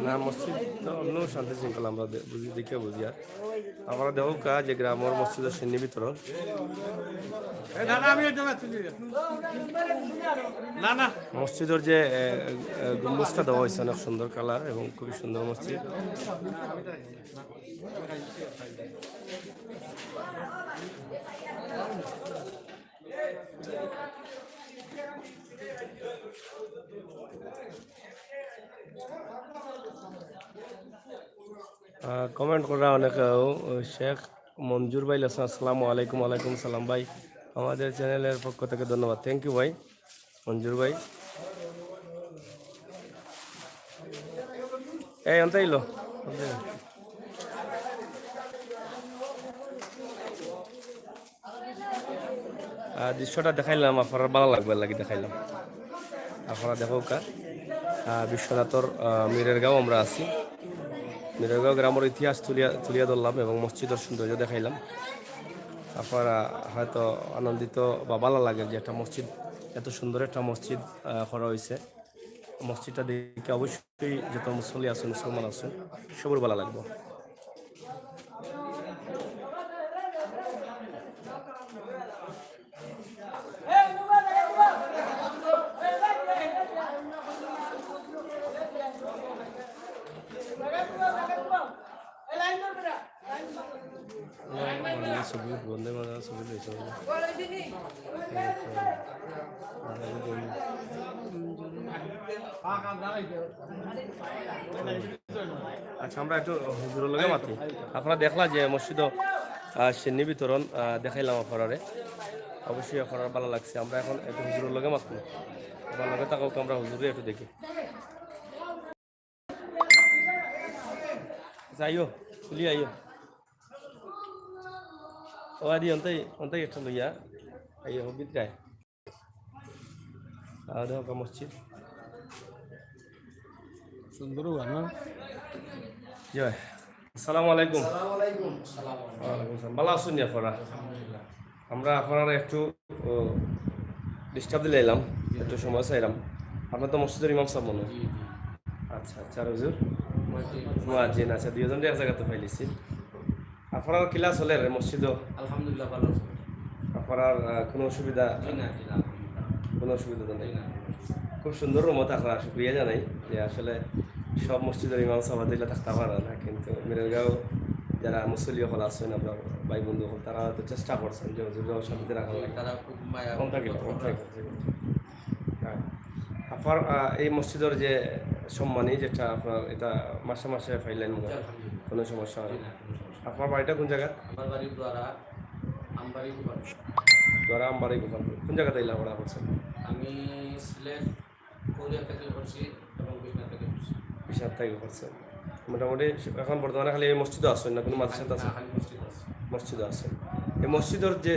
না মসজিদ অন্য শান্তি শৃঙ্খলা আমরা দেখে বুঝি। আর আমরা দেখো কা যে গ্রামের মসজিদের সিন্নি বিতরণ, মসজিদের যে গম্বুজটা দেওয়া হয়েছে অনেক সুন্দর কালার এবং খুবই সুন্দর মসজিদ। কমেন্ট করা অনেক শেখ মঞ্জুর ভাই লেখছেন আসসালামু আলাইকুম। ওয়ালাইকুম সালাম ভাই, আমাদের চ্যানেলের পক্ষ থেকে ধন্যবাদ। থ্যাংক ইউ ভাই মঞ্জুর ভাই। এই অন্ত ইলো দৃশ্যটা দেখাইলাম, আপনার ভালো লাগবে লাগি দেখাইলাম। আপনারা দেখো কা বিশ্বনাথর মীরের গাঁও আমরা আছি, মীরের গাঁও গ্রামের ইতিহাস তুলিয়া ধরলাম এবং মসজিদের সৌন্দর্য দেখাইলাম। আপনারা হয়তো আনন্দিত বা ভালো লাগে যে একটা মসজিদ, এত সুন্দর একটা মসজিদ করা হয়েছে। মসজিদটা দেখে অবশ্যই যত মুসল্লি আছেন মুসলমান আছেন সবার ভালো লাগবে। ছবি বন্ধে মাঝে ছবি দিয়েছে আচ্ছা আমরা একটু হুজুরের লগে মাতি। আপনারা দেখলা যে মসজিদ সিন্নি বিতরণ দেখাইলাম আপনারে, অবশ্যই আপনার ভালো লাগছে। আমরা এখন একটু হুজুরের লগে মাতবো, আপনার লগে থাকাও আমরা হুজুরে একটু দেখি। যাইও খুলি আইও ও আদি অন্তাই একটা লইয়া আইও বিদ্রায় দেখো মসজিদ সুন্দর না জয়। আসসালামু আলাইকুম। ওয়ালাইকুম আসসালাম। ভালো আছেন আপনারা? আমরা আপনারা একটু ডিস্টার্ব দিলে এলাম, একটু সময় চাইলাম। আপনার তো মসজিদের ইমাম সাহেব মনে হয়? আচ্ছা আচ্ছা। আর হুজুর মুয়াজ্জিন, আচ্ছা দুইজন এক জায়গাতে পাইলিছি। আপনার ক্লাস হলে মসজিদ? আলহামদুলিল্লাহ ভালো আছে। আপনার কোনো অসুবিধা? কোনো অসুবিধা তো নেই। খুব সুন্দর রুমত আপনার শুক্রিয়া জানাই যে আসলে সব মসজিদের ইমাম সাহেব দিলে থাকতে পারে না, কিন্তু মিরেরগাঁও যারা মুসল্লি হল আছেন আপনার ভাই বন্ধু হল তারা হয়তো চেষ্টা করছেন যে হুজুরগাঁও শান্তিতে রাখা লাগে। তারা খুব মায়া কম থাকিল আপনার এই মসজিদের যে সম্মানী যেটা আপনার এটা মাসে মাসে ফাইলেন মনে হয়, কোনো সমস্যা হয় না? আপনার বাড়িটা কোন জায়গা? আমার বাড়ির দ্বারা আমবাড়ি গোপাল। দ্বারা আমবাড়ি গোপালপুর। কোন জায়গাতে লেখাপড়া করছেন? আমি সিলেট কোরিয়া থেকে করছি এবং বিজনা থেকে করছি। বিশাল থেকে করছেন মোটামুটি। এখন বর্তমানে খালি এই মসজিদও আছেন না কোনো মাদ্রাসাতে আছে? খালি মসজিদ আছে। মসজিদও আছেন। এই মসজিদের যে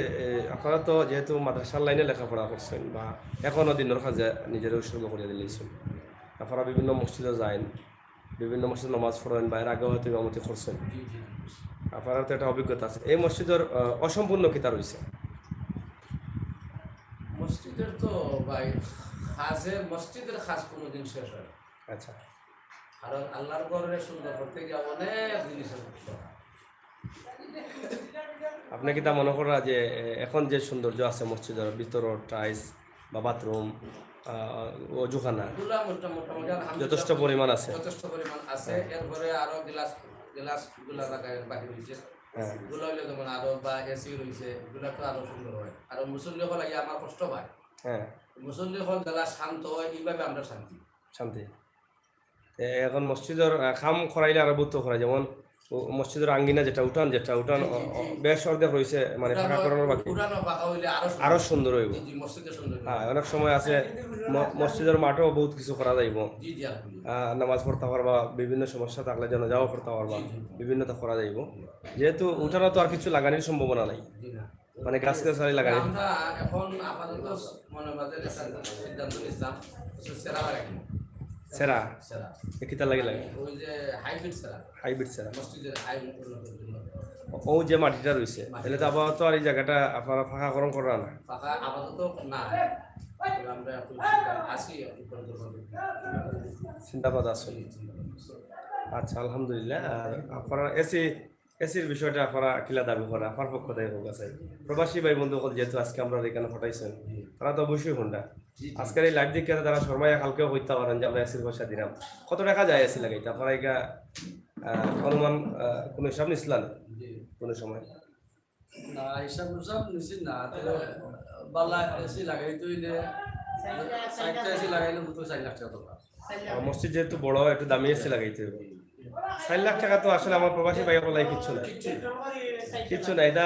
আপনারা তো যেহেতু মাদ্রাসার লাইনে লেখাপড়া করছেন বা এখনও দিনের কাজে নিজের উৎসর্গ করে দিলেছেন, আপনারা বিভিন্ন মসজিদে যান, বিভিন্ন মসজিদে নামাজ পড়েন বা এর আগেও হয়তো ইমামতি করছেন, জি জি। আপনার তো একটা অভিজ্ঞতা আছে। এই মসজিদের অসম্পূর্ণ কিতা রয়েছে? মসজিদের তো ভাই খাজের মসজিদের খাস কোনোদিন শেষ হয় না। আচ্ছা। কারণ আল্লাহর ঘরে সুন্দর করতে গিয়ে অনেক জিনিসের করতে হয়। আপনি কি তা মনে করা যে এখন যে সৌন্দর্য আছে মসজিদের ভিতর, টাইলস বা বাথরুম অজুখানা এগুলা মোটামুটি যথেষ্ট পরিমাণ আছে? যথেষ্ট পরিমাণ আছে। এরপরে আরো গ্লাস গুলা লাগায় বাকি রয়েছে, এগুলো হইলে যেমন আরো বা এসি রয়েছে, এগুলা তো আরো সুন্দর হয়। আর মুসল্লি হল আমার কষ্ট পায়। হ্যাঁ, মুসল্লি হল যারা শান্ত হয় এইভাবে আমরা শান্তি। শান্তি। এখন মসজিদের খাম খরাইলে আরো বুদ্ধ করা, যেমন মসজিদের আঙ্গিনা যেটা উঠান বেশ অর্ধেক রয়েছে, মানে ফাঁকা করানোর বাকি, পুরানো পাকা হইলে আরো সুন্দর হইব। জি মসজিদে সুন্দর। হ্যাঁ, অনেক সময় আছে মসজিদের মাঠেও বহুত কিছু করা যাইব। জি জি আলহামদুলিল্লাহ। নামাজ পড়তে পারবা, বিভিন্ন সমস্যা থাকলে যেন যাওয়া করতে পারবা, বিভিন্নতা করা যাইব। যেহেতু উঠানো তো আর কিছু লাগানোর সম্ভাবনা নাই, জি না মানে গাছ গাছালি লাগানি। আমরা এখন আপাতত মনে বাজে সিদ্ধান্ত নিলাম সেরা লাগাই। সেরা সেরা কিতা লাগে লাগে? ওই যে হাইব্রিড সেরা, হাইব্রিড সেরা। মসজিদের হাইব্রিড জন্য ও যে মাটিটা রয়েছে তাহলে তো আপাতত আর এই জায়গাটা আপনারা ফাঁকাকরণ করা না? পাকা আপাতত না, আমরা এখন আসি চিন্তাবাদ আছে। আচ্ছা, আলহামদুলিল্লাহ। আর আপনারা এসির বিষয়টা আপনারা কিলা দাবি করা আপনার পক্ষ থেকে হোক আছে? প্রবাসী ভাই বন্ধু যেহেতু আজকে আমরা এখানে ফটাইছেন, তারা তো অবশ্যই হোন্ডা আজকের এই লাইভ দিকে তারা শর্মাইয়া কালকেও হইতে পারেন যে আমরা এসির পয়সা দিলাম। কত টাকা যায় এসি লাগাইতে আপনারা? এটা অনুমান কোনো হিসাব নিছিলেন কোনো সময়? না হিসাব নিশ্চিত না, বালা এসি লাগাই তো সাইডটা এসি লাগাইলে মতো 4 লাখ টাকা দরকার। মসজিদ যেহেতু বড় একটু দামি এসি লাগাইতে হবে। 4 লাখ টাকা তো আসলে আমার প্রবাসী ভাই বলাই কিচ্ছু না, কিচ্ছু না। এটা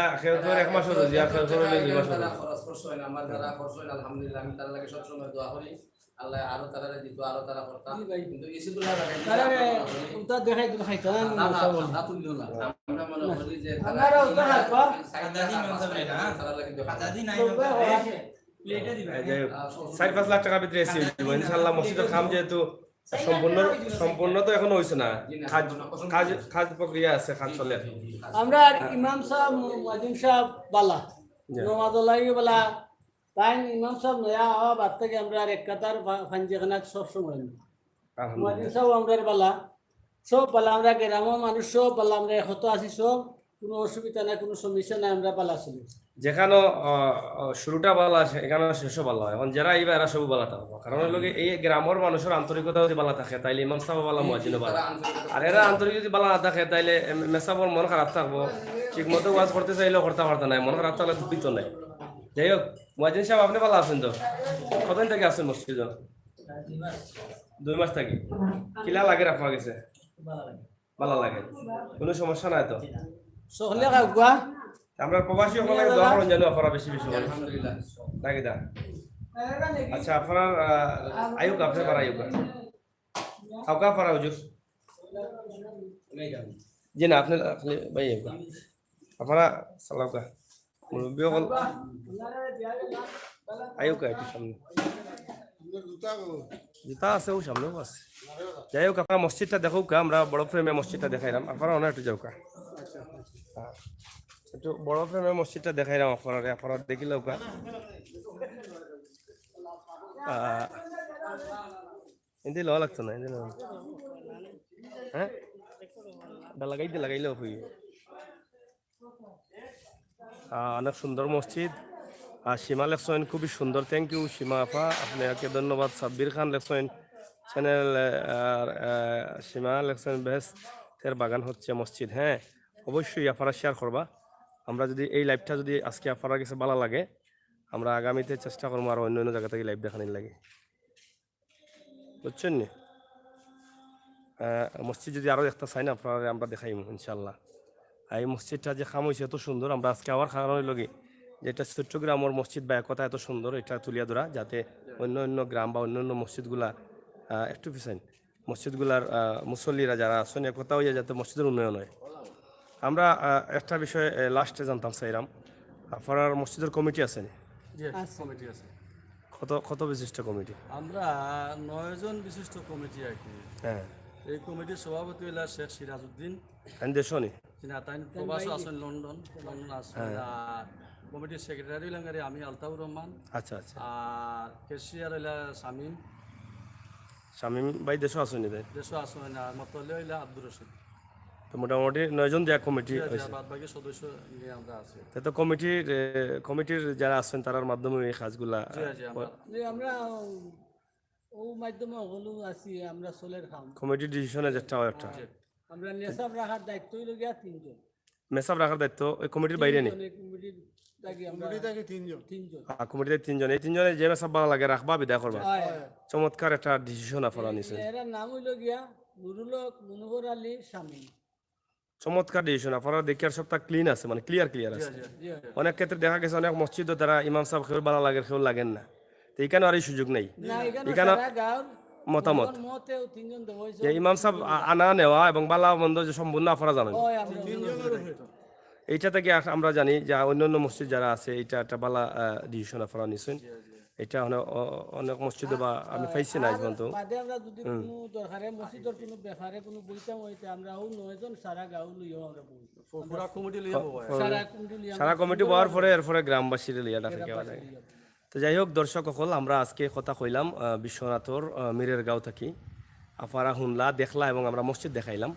এক মাসের রোজি, আর 2 মাসের খরচ করছে না, আমার যারা খরচ হয় আলহামদুলিল্লাহ আমি তারা লাগে সবসময় দোয়া করি আল্লাহ আরো তারা দিত, আরো তারা করতাম। কিন্তু এসি গুলা লাগাই উতা দেখাই তো খাইতা না না তুললো না। আমরা মনে করি যে তারা তারা লাগে যাই হোক, 4-5 লাখ টাকার ভিতরে এসি হইব ইনশাল্লাহ। মসজিদের কাম যেহেতু সম্পূর্ণ তো এখনো হইছে না, কাজ প্রক্রিয়া আছে, কাজ চলে। আমরা ইমাম সাহেব মুয়াজ্জিন সাহেব বালা নমাজ লাগি বলা তাই ইমাম সাহেব নয়া হওয়া বাদ থেকে আমরা আর এক কাতার ফাঞ্জিখানা সব সময় মুয়াজ্জিন সাহেব আমরা বালা সব বালা আমরা গ্রামের মানুষ সব বালা আমরা একত আছি সব কোনো অসুবিধা নাই কোনো সমস্যা নাই আমরা বালা চলি যেখানে শুরুটা ভালো আছে এখানে শেষও ভালো হয় এখন যারা এইবার এরা সব ভালো থাকবো কারণ হলো কি, এই গ্রামের মানুষের আন্তরিকতা যদি ভালো থাকে তাইলে ইমাম সাহেব ভালো মুয়াজ্জিনও ভালো আর এরা আন্তরিক যদি ভালো না থাকে তাইলে মেসাবর মন খারাপ থাকবো ঠিক মতো ওয়াজ করতে চাইলেও করতে পারতো না মন খারাপ থাকলে দুঃখিত নাই। যাই হোক মুয়াজ্জিন সাহেব আপনি ভালো আছেন তো? কতদিন থেকে আসছেন মসজিদ? 2 মাস থাকি। কিলা লাগে আপনার কাছে? ভালো লাগে, কোনো সমস্যা নাই তো? সকলে কাউকা আমরা প্রবাসী সকলে দোয়া করুন যেন আপনারা বেশি বেশি করে নাকি দা। আচ্ছা আপনার আয়ুক আপনি পারা আয়ুক কাউকা পারা হুজুর জি না আপনি আপনি ভাই আয়ুক আপনারা সালাউকা মুরব্বী সকল আয়ুক একটু সামনে জুতা আছে ও সামনেও আছে। যাই হোক আপনার মসজিদটা দেখুক আমরা বড় ফ্রেমে মসজিদটা দেখাইলাম আপনারা অনেক একটু যাউকা একটু বড় ফ্রেমের মসজিদটা দেখাইলাম আপনারা দেখিলেও কা এদিন লওয়া লাগতো না এদিন হ্যাঁ লাগাইলেও হই। অনেক সুন্দর মসজিদ আর সীমা লেখছেন খুবই সুন্দর, থ্যাংক ইউ সীমা আপা আপনাকে ধন্যবাদ। সাব্বির খান লেখছেন চ্যানেল সীমা লেখছেন বেস্টের বাগান হচ্ছে মসজিদ। হ্যাঁ অবশ্যই আপনারা শেয়ার করবা। আমরা যদি এই লাইভটা যদি আজকে আপনার কাছে ভালো লাগে আমরা আগামীতে চেষ্টা করবো আর অন্য অন্য জায়গা থেকে লাইভ দেখানোর লাগে, বুঝছেন নি? মসজিদ যদি আরও দেখতে চাই না আপনারা আমরা দেখাইম ইনশাল্লাহ। এই মসজিদটা যে খাম হয়েছে এত সুন্দর আমরা আজকে আবার খাওয়ানোর লগে যেটা চট্টগ্রামের মসজিদ বা একতা এত সুন্দর এটা তুলিয়া ধরা যাতে অন্য অন্য গ্রাম বা অন্য অন্য মসজিদগুলা একটু পিছাইন মসজিদগুলার মুসল্লিরা যারা আছেন একতা হইয়া যাতে মসজিদের উন্নয়ন হয়। আমরা একটা বিষয়ে লাস্টে জানতাম চাইলাম আপনার মসজিদের কমিটি আছে নি? কমিটি আছে কত কত বিশিষ্ট কমিটি? আমরা 9 জন বিশিষ্ট কমিটি আর কি। হ্যাঁ এই কমিটির সভাপতি হইলা শেখ সিরাজউদ্দিন দেশ নি তাই প্রবাস আছেন লন্ডন আছেন। আর কমিটির সেক্রেটারি হইলাম আমি আলতাফুর রহমান। আচ্ছা আচ্ছা আর কেশিয়ার হইলা শামীম শামীম ভাই দেশও আসেনি তাই? দেশও আছেন। আর মতলে হইলা আব্দুর রশিদ। তো মোটামুটি 9 জন দেয়া কমিটি হয়েছে। বাদ বাকি সদস্য নিয়ে আমরা আছি। তাই তো কমিটির যারা আছেন তার মাধ্যমে এই কাজগুলা আমরা ও মাধ্যমে হলো আছি আমরা চলের খাম কমিটির ডিসিশনে যেটা হয় একটা আমরা নেশাব রাখার দায়িত্ব হইল গিয়া 3 জন মেসাব রাখার দায়িত্ব ওই কমিটির বাইরে নেই। কমিটির লাগি আমরা 3 জন কমিটিতে 3 জন, এই 3 জনে যে মেসাব ভালো লাগে রাখবা বিদায় করবা। চমৎকার একটা ডিসিশন আপনারা নিছেন। এর নাম হইল গিয়া নুরুল হক মনোহর আলী শামীম। চমৎকার ডিসিশন আপনারা দেখি আর সবটা ক্লিন আছে মানে ক্লিয়ার আছে। অনেক ক্ষেত্রে দেখা গেছে অনেক মসজিদও তারা ইমাম সাহেব খেয়ে ভালো লাগে খেয়েও লাগেন না, তো এখানে আর এই সুযোগ নেই। এখানে মতামত মতেও 3 জন দেওয়া হইছে। যে ইমাম সাহেব আনা নেওয়া এবং বালা বন্ধ যে সম্পূর্ণ আপনারা জানেন। এইটা থেকে আমরা জানি যে অন্য অন্য মসজিদ যারা আছে এটা একটা বালা ডিসিশন আপনারা নিছেন। এটা অনেক মসজিদে বা আমি পাইছি না আজ পর্যন্ত। বাদে আমরা যদি কোনো দরকারে মসজিদের কোনো ব্যাপারে কোনো বইতাম হইতে আমরা ও 9 জন সারা গাঁও লইও আমরা বই পুরা কমিটি লইয়া বয়। সারা কমিটি হওয়ার পরে এরপরে গ্রামবাসীর লিয়া ডাকে কেওয়া যায়। তো যাই হোক দর্শক সকল আমরা আজকে কথা কইলাম বিশ্বনাথর মিরের গাঁও থাকি আপনারা শুনলা দেখলা এবং আমরা মসজিদ দেখাইলাম।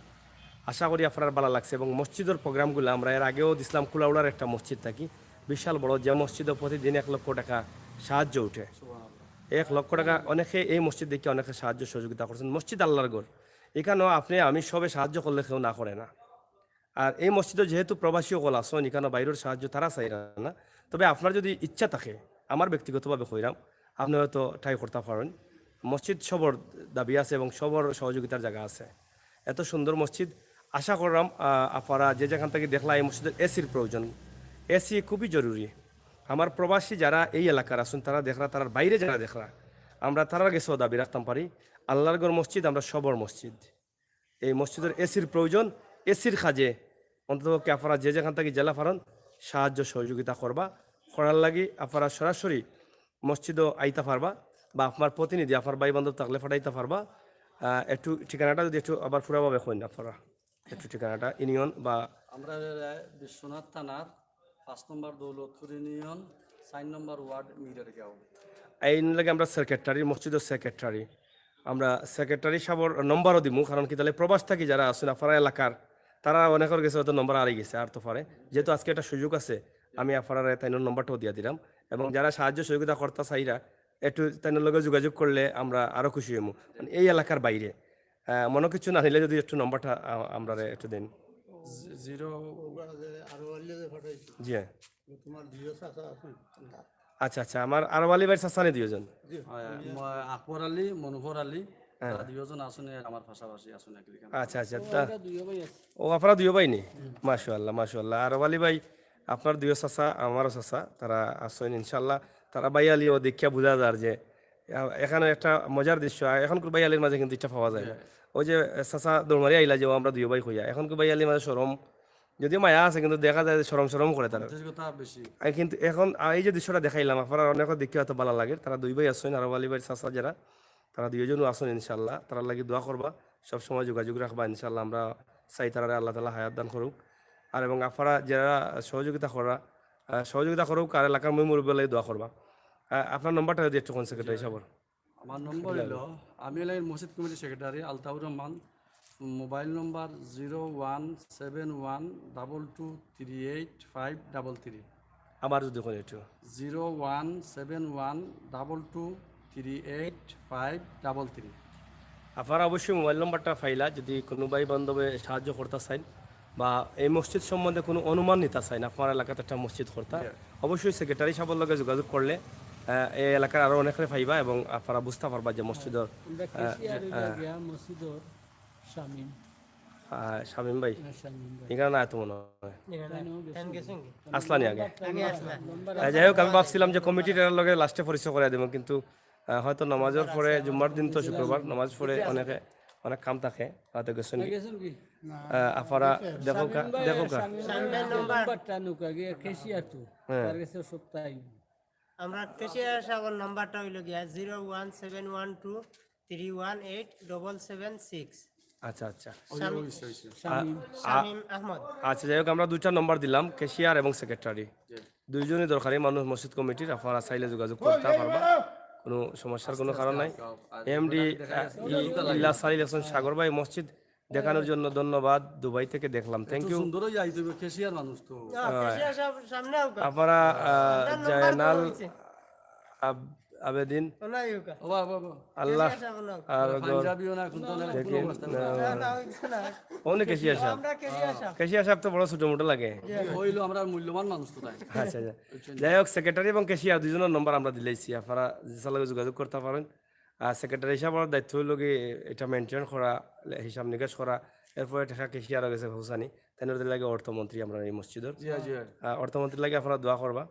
আশা করি আপনার ভালো লাগছে এবং মসজিদের প্রোগ্রামগুলো আমরা এর আগেও দিছিলাম। কুলাউড়ার একটা মসজিদ থাকি বিশাল বড়, যে মসজিদে প্রতিদিন 1 লক্ষ টাকা সাহায্য উঠে। 1 লক্ষ টাকা অনেকে এই মসজিদ দেখে অনেকে সাহায্য সহযোগিতা করছেন। মসজিদ আল্লাহর ঘর, এখানেও আপনি আমি সবে সাহায্য করলে কেউ না করে না। আর এই মসজিদে যেহেতু প্রবাসী কল আসন এখানে বাইরের সাহায্য তারা চাই না, তবে আপনার যদি ইচ্ছা থাকে আমার ব্যক্তিগতভাবে কইরাম আপনি হয়তো ট্রাই করতে পারেন। মসজিদ সবর দাবি আছে এবং সবর সহযোগিতার জায়গা আছে। এত সুন্দর মসজিদ, আশা করলাম আপনারা যে যেখান থেকে দেখলা এই মসজিদের এসির প্রয়োজন, এসি খুবই জরুরি। আমার প্রবাসী যারা এই এলাকার আসুন তারা দেখরা, তার বাইরে যারা দেখরা আমরা তারা গেছেও দাবি রাখতাম পারি আল্লাহর ঘর মসজিদ আমরা সবর মসজিদ। এই মসজিদের এসির প্রয়োজন, এসির কাজে অন্ততপক্ষে আপনারা যে যেখান থেকে জেলা ফারন সাহায্য সহযোগিতা করার লাগি আপনারা সরাসরি মসজিদও আইতা পারবা বা আপনার প্রতিনিধি আপনার ভাই বান্ধব থাকলে ফাটাইতে পারবা। একটু ঠিকানাটা যদি একটু আবার পুরাভাবে কইন আপনারা একটু ঠিকানাটা ইউনিয়ন বা আমরা বিশ্বনাথ থানার 5 নম্বর দৌলতপুর ইউনিয়ন 4 নম্বর ওয়ার্ড মিরের গাঁও। এই লাগে আমরা সেক্রেটারি মসজিদের সেক্রেটারি আমরা সেক্রেটারি সাবর নম্বরও দিমু, কারণ কি তাহলে প্রবাস থাকি যারা আছেন আপনারা এলাকার, তারা অনেকের গেছে হয়তো নম্বর হারিয়ে গেছে আর তো পারে, যেহেতু আজকে একটা সুযোগ আছে আমি আপনারা তাইনোর নম্বরটাও দিয়ে দিলাম। এবং যারা সাহায্য সহযোগিতা করতে চাইরা একটু তাইনোর লগে যোগাযোগ করলে আমরা আরও খুশি হইমু। মানে এই এলাকার বাইরে মনে কিছু না হইলে যদি একটু নম্বরটা আমরা একটু দিন। 0 জি হ্যাঁ। আচ্ছা আচ্ছা, আমার আরব আলী ভাই চাচানি দুজন। আকবর আলী, মনোহর আলী, তারা দুজন আসুন আমার পাশাপাশি আসুন একদিকে। আচ্ছা আচ্ছা, ও আপনারা দুই ভাই নি? মাশাআল্লাহ মাশাআল্লাহ। আরব আলী ভাই আপনার দুই চাচা, আমারও চাচা, তারা আসেন ইনশাল্লাহ। তারা ভাই আলী ও দেখিয়া বোঝা যায় যে এখানে একটা মজার দৃশ্য, এখন ভাই আলীর মাঝে কিন্তু এটা পাওয়া যায় না। ওই যে চাচা দৌড়মারি আইলা যে ও আমরা দুই ভাই হইয়া, এখন ভাই আলীর মাঝে সরম, যদিও মায়া আছে কিন্তু দেখা যায় যে সরম সরম করে তারা। কথা বেশি কিন্তু এখন এই যে দৃশ্যটা দেখাইলাম আপনারা অনেক দেখি হয়তো ভালো লাগে। তারা দুই ভাই আসেন, আরব আলী ভাই চাচা যারা, তারা দুইজনও আসেন ইনশাল্লাহ। তারা লাগি দোয়া করবা, সবসময় যোগাযোগ রাখবা ইনশাল্লাহ। আমরা চাই তারা আল্লাহ তালা হায়াত দান করুক। আর এবং আপনারা যারা সহযোগিতা করুক আর এলাকার মই মুরব্বী দোয়া করবা। আপনার নম্বরটা যদি একটু কোন সেক্রেটারি সাহেব? আমার নম্বর হলো, আমি হলাম মসজিদ কমিটির secretary Altaur Rahman. Mobile number 01712238533। আবার যদি কোন একটু 01712238533। আপনারা অবশ্যই মোবাইল নম্বরটা ফাইলা, যদি কোনো ভাই বান্ধবে সাহায্য করতে চান বা এই মসজিদ সম্বন্ধে কোনো অনুমান নিতে চান, আপনার এলাকাতে একটা মসজিদ করতে, অবশ্যই সেক্রেটারি সাহেবের লগে যোগাযোগ করলে এই এলাকার আরও অনেকে পাইবা এবং আপনারা বুঝতে পারবা যে মসজিদের মসজিদর শামিম শামীম ভাই এখানে না এত মনে হয় আসলানি আগে। যাই হোক, আমি ভাবছিলাম যে কমিটির লগে লাস্টে পরিচয় করে দেবো, কিন্তু হয়তো নামাজের পরে জুম্মার দিন তো শুক্রবার নামাজ পড়ে অনেক কাম থাকে, হয়তো গেছেন আপনারা দেখো আমরা কেশিয়ার সাগর নাম্বারটা হইল গিয়া 01712318776। আচ্ছা আচ্ছা শামীম আহমদ। আচ্ছা, যাই হোক, আমরা দুইটা নম্বর দিলাম, ক্যাশিয়ার এবং সেক্রেটারি, দুইজনই দরকারি মানুষ মসজিদ কমিটির। আপনারা চাইলে যোগাযোগ করতে পারবা, কোনো সমস্যার কোনো কারণ নাই। এমডি ইল্লাস সালিল হাসান সাগর ভাই, মসজিদ দেখানোর জন্য ধন্যবাদ, দুবাই থেকে দেখলাম, থ্যাংক ইউ। সুন্দরই যাই তুমি কেশিয়ার মানুষ তো। কেশিয়ার সামনে আপনারা জায়নাল আবেদিন আল্লাহ আর অনেক কেশিয়া সাহেব, কেশিয়া সাহেব তো বড় ছোট মোটো লাগে। হইলো আমরা মূল্যবান মানুষ তো তাই। আচ্ছা আচ্ছা, যাই হোক, সেক্রেটারি এবং কেশিয়া দুজনের নম্বর আমরা দিলেছি, আপনারা যার লগে যোগাযোগ করতে পারেন। আর সেক্রেটারি হিসাবের দায়িত্ব হইল গিয়ে এটা মেনটেন করা, হিসাব নিকাশ করা, এরপরে টাকা কেশিয়ার গেছে হুসানি, তাই লাগে অর্থমন্ত্রী আমরা এই মসজিদের অর্থমন্ত্রী লাগে আপনারা দোয়া করবা।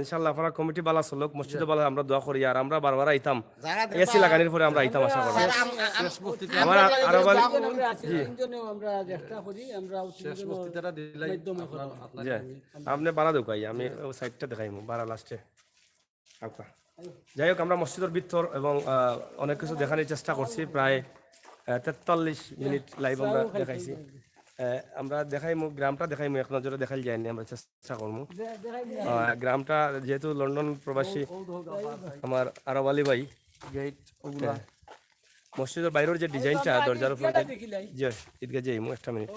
ইনশাল্লাহ আপনারা কমিটি বালা চলুক, মসজিদে বালা আমরা দোয়া করি। আর আমরা বারবার আইতাম, এসি লাগানির পরে আমরা আইতাম, আশা করি। আমার আরো আপনি বাড়া দেখাই, আমি সাইডটা দেখাইমু বাড়া লাস্টে। যাই হোক, আমরা মসজিদের ভিতর এবং অনেক কিছু দেখানোর চেষ্টা করছি, প্রায় 43 মিনিট লাইভ আমরা দেখাইছি। আমরা দেখাইমু, গ্রামটা দেখাইমু, এক নজরে দেখাই যায়নি, আমরা চেষ্টা করবো। গ্রামটা যেহেতু লন্ডন প্রবাসী আমার আরব আলী ভাই, গেট মসজিদের বাইরের যে ডিজাইনটা দরজার উপরে, জি ঈদগাহ যাইমু, একটা মিনিট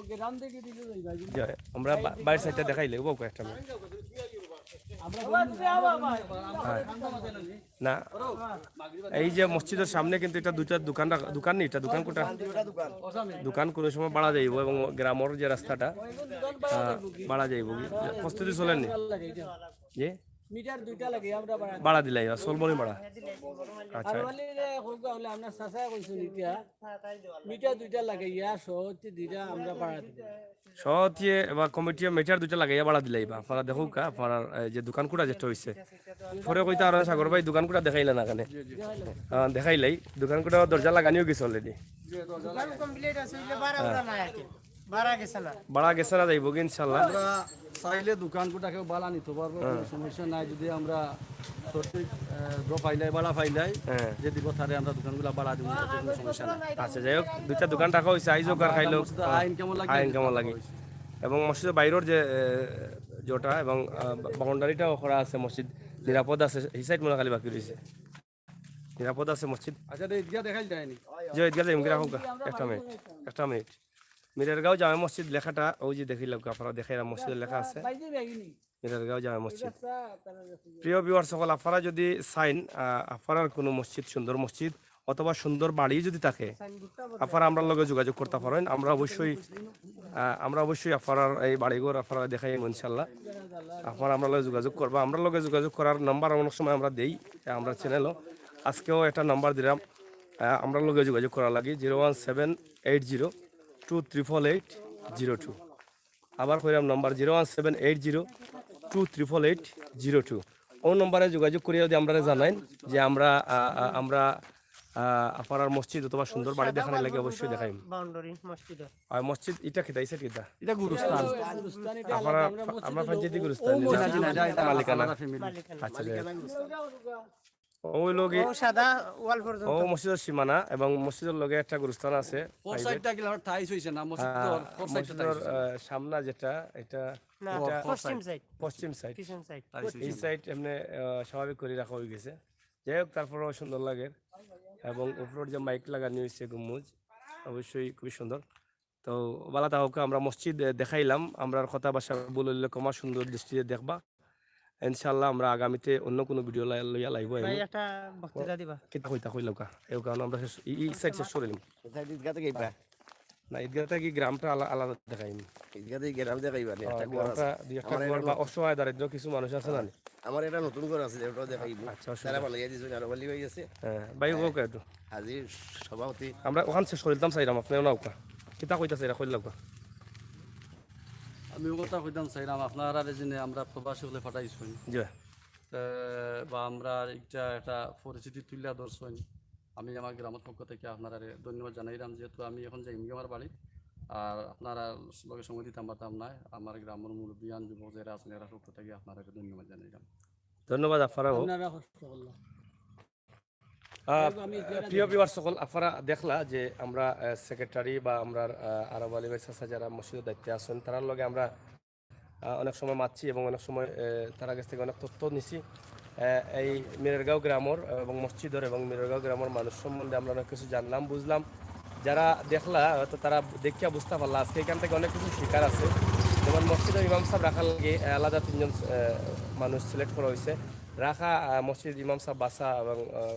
আমরা বাইরের সাইডটা দেখাইলে একটা মিনিট না। এই যে মসজিদের সামনে কিন্তু এটা দুইটা দোকান নেই, এটা দোকান কোটা দোকান কোনো সময় বাড়া যাইব এবং গ্রামের যে রাস্তাটা বাড়া যাইব, প্রস্তুতি চলেননি যে মিটার দুইটা লাগে আমরা বাড়া দিলাই চলবনি বাড়া। আচ্ছা, আমরা চাচা কইছো নিতিয়া মিটার দুইটা লাগে ইয়া সহজে দিরা আমরা বাড়া দিব সহজে এবার কমিটি মিটার দুইটা লাগাইয়া বাড়া দিলাই বা আপনারা দেখুক আপনার যে দোকান কুটা যেটা হয়েছে পরে কইতা আর সাগর ভাই দোকান কুটা দেখাইলা না কেন? দেখাইলাই দোকান কুটা দরজা লাগানিও গেছে অলরেডি, দোকান কমপ্লিট আছে, বাড়া ওটা না আছে, বাড়া গেছে না, বাড়া গেছে না, যাইব ইনশাআল্লাহ। আমরা চাইলে দোকানটাকেও বাড়া নিতে পারবো, কোনো সমস্যা নাই। যদি আমরা সঠিক পাইলাই বাড়া পাইলাই যে দিব তারে আমরা দোকানগুলো বাড়া দিব, কোনো সমস্যা নাই। আচ্ছা, যাই হোক, দুইটা দোকান রাখা হয়েছে, আইজোক আর খাইলো আইন কেমন লাগে। এবং মসজিদের বাইরের যে যেটা এবং বাউন্ডারিটাও করা আছে, মসজিদ নিরাপদ আছে, এই সাইড মনে খালি বাকি রয়েছে। নিরাপদ আছে মসজিদ আচ্ছা ঈদগাহ দেখাই যায়নি যে ঈদগাহ যাইম গিরা হোক একটা মিনিট মিরারগাঁও জামে মসজিদ লেখাটা ওই যে দেখিলাম আপনারা দেখাইলাম মসজিদের লেখা আছে মিরারগাঁও জামে মসজিদ প্রিয় ভিউয়ার সকল আপনারা যদি চাইন আপনার কোনো মসজিদ সুন্দর মসজিদ অথবা সুন্দর বাড়ি যদি থাকে আপনারা আমরা লগে যোগাযোগ করতে পারেন আমরা অবশ্যই আপনার এই বাড়িঘর আপনারা দেখাই ইনশাল্লাহ আপনারা আমরা লগে যোগাযোগ করবা আমরা লগে যোগাযোগ করার নাম্বার অনেক সময় আমরা দেই আমরা চ্যানেলও আজকেও একটা নাম্বার দিলাম আমরা লগে যোগাযোগ করা লাগে 01780238802 আবার কইলাম নাম্বার 01780238802 ও নম্বরে যোগাযোগ করিয়া যদি আমরা জানাইন যে আমরা আপনার মসজিদ অথবা সুন্দর বাড়ি দেখানোর লাগে অবশ্যই দেখাইম বাউন্ডারি মসজিদ আর মসজিদ এটা খেতে আইসা কিতা এটা গুরুস্থান আপনারা আমরা পঞ্চায়েতি গুরুস্থান মালিকানা আচ্ছা ওই লগে ও সাদা ওয়াল পর্যন্ত ও মসজিদের সীমানা এবং মসজিদের লগে একটা গুরুস্থান আছে ফোর সাইডটা কি টাইস হইছে না মসজিদের ফোর সাইডটা মসজিদের সামনা যেটা এটা না পশ্চিম সাইড পশ্চিম সাইড পিছন সাইড এই সাইড এমনি স্বাভাবিক করে রাখা হয়ে গেছে যাই হোক তারপরেও সুন্দর লাগে এবং উপরের যে মাইক লাগানো হয়েছে গুম্বুজ অবশ্যই খুবই সুন্দর তো বালা তাহকে আমরা মসজিদ দেখাইলাম আমরা কথা বাসা বললে কমা সুন্দর দৃষ্টিতে দেখবা ইনশাআল্লাহ আমরা আগামীতে অন্য কোনো ভিডিও লইয়া লাইব ভাই একটা বক্তৃতা দিবা কিতা কইতা কইলাম কা এই কারণে আমরা এই সাইড শেষ করে নিম ঈদগাতে গেইবা না ঈদগাহটা কি গ্রামটা আলাদা দেখাইম ঈদগাতে গ্রাম দেখাইবা নি একটা ঘর গ্রামটা আছে দুই একটা ঘর বা অসহায় দারিদ্র কিছু মানুষ আছে না আমার এটা নতুন ঘর আছে ওটাও দেখাইবো আচ্ছা তারা ভালো দিয়েছে আর ভালো হয়ে গেছে হ্যাঁ ভাই ও কে তো হাজির সভাপতি আমরা ওখান শেষ করিলাম চাইলাম আপনিও নাও কা কিতা কইতাছে এরা কইলাম কা আমি কথা কইতাম চাইলাম আপনারা যে আমরা প্রবাসী হলে ফাটাইছুন জি বা আমরা একটা পরিস্থিতি তুলিয়া ধরছেন আমি আমার গ্রামের পক্ষ থেকে আপনারা ধন্যবাদ জানাইলাম যেহেতু আমি এখন যাই আমার বাড়ি আর আপনারা লগে সময় দিতাম পারতাম না আমার গ্রামের মুরব্বিয়ান যুবক যারা আছেন এরা পক্ষ থেকে আপনারা ধন্যবাদ জানাইলাম ধন্যবাদ আপনারাও আপনারা কষ্ট করলাম প্রিয় ভিউয়ার সকল আপনারা দেখলা যে আমরা সেক্রেটারি বা আমরা আরব আলী ভাই চাচা যারা মসজিদের দায়িত্বে আছেন তার লগে আমরা অনেক সময় মাতছি এবং অনেক সময় তার কাছ থেকে অনেক তথ্য নিছি এই মিররগাঁও গ্রামের এবং মসজিদের এবং মিররগাঁও গ্রামের মানুষ সম্বন্ধে আমরা অনেক কিছু জানলাম বুঝলাম যারা দেখলা হয়তো তারা দেখিয়া বুঝতে পারলা আজকে এখান থেকে অনেক কিছু শিকার আছে যেমন মসজিদের ইমাম সাহেব রাখার লাগে আলাদা তিনজন মানুষ সিলেক্ট করা হয়েছে রাখা মসজিদ ইমাম সাহেব বাসা এবং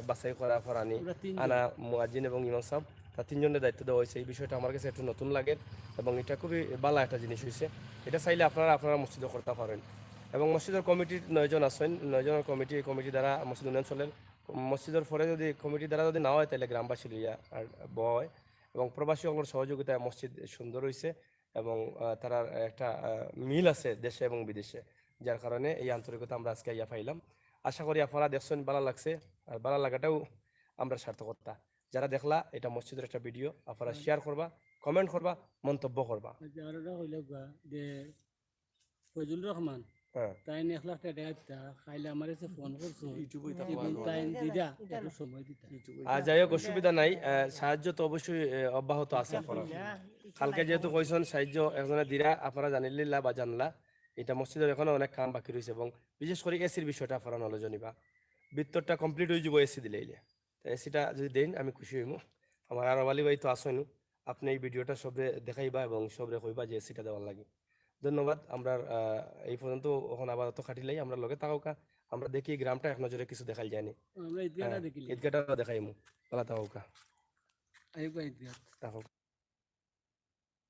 বাসাই করা ফরানি আনা মুয়াজ্জিন এবং ইমাম সাহেব তার তিনজনের দায়িত্ব দেওয়া হয়েছে এই বিষয়টা আমার কাছে একটু নতুন লাগে এবং এটা খুবই ভালো একটা জিনিস হয়েছে এটা চাইলে আপনারা মসজিদে করতে পারেন এবং মসজিদের কমিটির 9 জন আছেন 9 জনের কমিটি দ্বারা মসজিদ উন্নয়ন চলেন মসজিদের পরে যদি কমিটি দ্বারা যদি না হয় তাহলে গ্রামবাসী লইয়া আর বয় এবং প্রবাসী সকলের সহযোগিতায় মসজিদ সুন্দর হয়েছে এবং তারা একটা মিল আছে দেশে এবং বিদেশে যার কারণে এই আন্তরিকতা আমরা আজকে ইয়া পাইলাম আশা করি আপনারা দেখছেন ভালো লাগছে আর ভালো লাগাটাও আমরা সার্থকতা যারা দেখলা এটা মসজিদের একটা ভিডিও আপনারা শেয়ার করবা কমেন্ট করবা মন্তব্য করবা যারা হইল যে ফজলুর রহমান হ্যাঁ তাই 1 লাখ টাকা দেয়া খাইলে আমার কাছে ফোন করছো তাই দিদা একটু সময় দিতা আর যাই হোক অসুবিধা নাই সাহায্য তো অবশ্যই অব্যাহত আছে আপনারা কালকে যেহেতু কইছেন সাহায্য একজনে দিরা আপনারা জানিলিলা বা জানলা এটা মসজিদের এখনো অনেক কাম বাকি রয়েছে এবং বিশেষ করে এসির বিষয়টা আপনারা নলেজ নিবা ভিতরটা কমপ্লিট হয়ে যাব এসি দিলে এসিটা যদি দেন আমি খুশি হইব আমার আরব আলী ভাই তো আসেন আপনি এই ভিডিওটা সবরে দেখাইবা এবং সবরে কইবা যে এসিটা দেওয়ার লাগে ধন্যবাদ আমরা এই পর্যন্ত এখন আবার তো খাটিলাই আমরা লগে থাকা আমরা দেখি গ্রামটা এক নজরে কিছু দেখাই যায়নি আমরা ঈদগাহটা দেখিলি ঈদগাহটা দেখাইমু ভালো থাকা আইবা ঈদগাহ থাকা